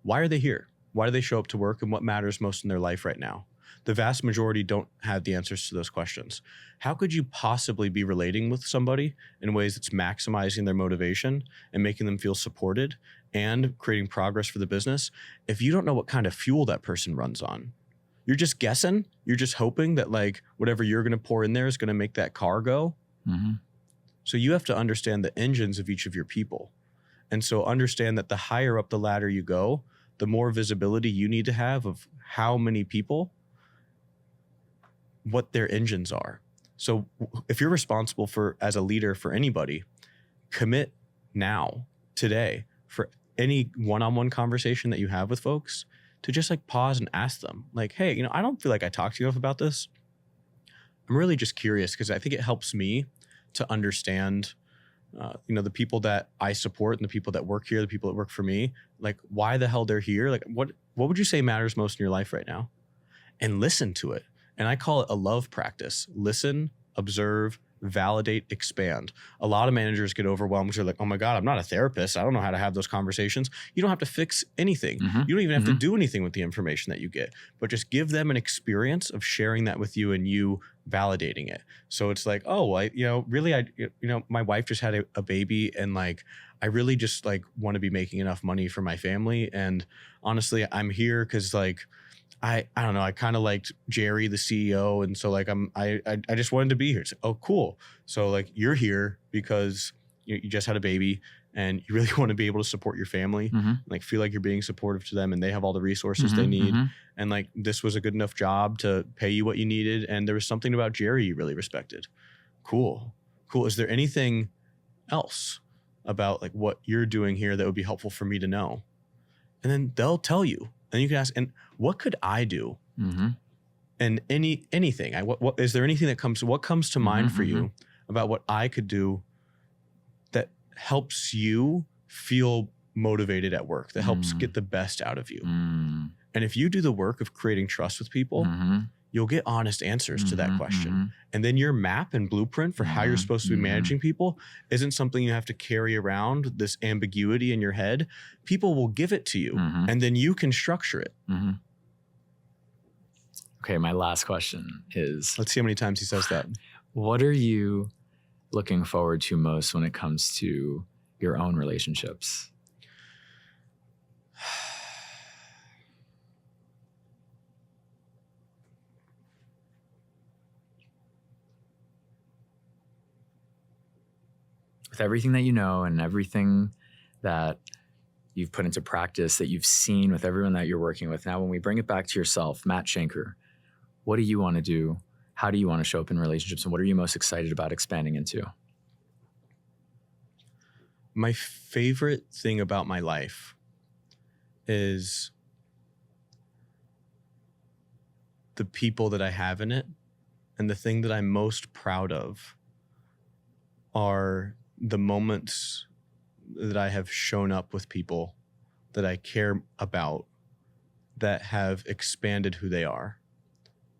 Why are they here? Why do they show up to work, and what matters most in their life right now? The vast majority don't have the answers to those questions. How could you possibly be relating with somebody in ways that's maximizing their motivation and making them feel supported and creating progress for the business if you don't know what kind of fuel that person runs on? You're just guessing. You're just hoping that like whatever you're going to pour in there is going to make that car go. So you have to understand the engines of each of your people. And so understand that the higher up the ladder you go, the more visibility you need to have of how many people, what their engines are. So if you're responsible for, as a leader for anybody, commit now, today, for any one-on-one conversation that you have with folks to just like pause and ask them like, hey, I don't feel like I talked to you enough about this. I'm really just curious because I think it helps me to understand, the people that I support and the people that work here, the people that work for me, like why the hell they're here. Like what would you say matters most in your life right now? And listen to it. And I call it a love practice. Listen, observe, validate, expand. A lot of managers get overwhelmed because they're like, oh my God, I'm not a therapist. I don't know how to have those conversations. You don't have to fix anything. You don't even have to do anything with the information that you get, but just give them an experience of sharing that with you and you validating it. So it's like, oh, my wife just had a baby, and like, I really just like want to be making enough money for my family. And honestly, I'm here because like, I don't know. I kind of liked Jerry, the CEO. And so like, I just wanted to be here. It's like, oh, cool. So like, you're here because you just had a baby and you really want to be able to support your family, like feel like you're being supportive to them and they have all the resources they need. And like, this was a good enough job to pay you what you needed. And there was something about Jerry you really respected. Cool. Is there anything else about like what you're doing here that would be helpful for me to know? And then they'll tell you. And you can ask, and what could I do? And anything. What is there anything that comes to mind for you about what I could do that helps you feel motivated at work, that helps get the best out of you? And if you do the work of creating trust with people, you'll get honest answers to that question. And then your map and blueprint for how you're supposed to be managing people isn't something you have to carry around, this ambiguity in your head. People will give it to you, and then you can structure it. Okay, my last question is... Let's see how many times he says that. What are you looking forward to most when it comes to your own relationships? With everything that you know and everything that you've put into practice, that you've seen with everyone that you're working with, now when we bring it back to yourself, Matt Schenker, what do you want to do? How do you want to show up in relationships? And what are you most excited about expanding into? My favorite thing about my life is the people that I have in it. And the thing that I'm most proud of are the moments that I have shown up with people that I care about that have expanded who they are.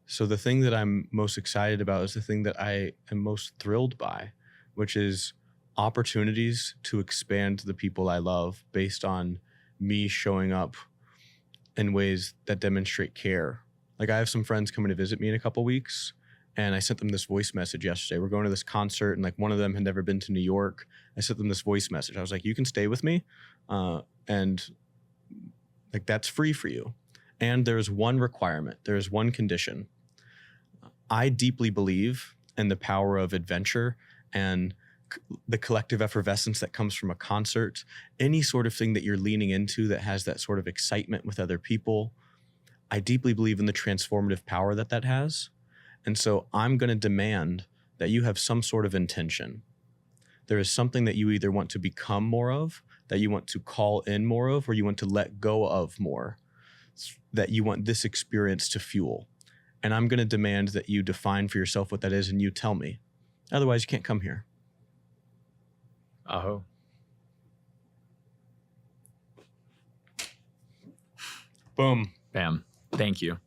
So the thing that I'm most excited about is the thing that I am most thrilled by, which is opportunities to expand the people I love based on me showing up in ways that demonstrate care. Like, I have some friends coming to visit me in a couple weeks, and I sent them this voice message yesterday. We're going to this concert, and like, one of them had never been to New York. I sent them this voice message. I was like, you can stay with me, and like, that's free for you. And there's one requirement. There's one condition. I deeply believe in the power of adventure and the collective effervescence that comes from a concert, any sort of thing that you're leaning into that has that sort of excitement with other people. I deeply believe in the transformative power that that has. And so I'm going to demand that you have some sort of intention. There is something that you either want to become more of, that you want to call in more of, or you want to let go of more, that you want this experience to fuel. And I'm going to demand that you define for yourself what that is and you tell me. Otherwise, you can't come here. Oh. Boom. Bam. Thank you.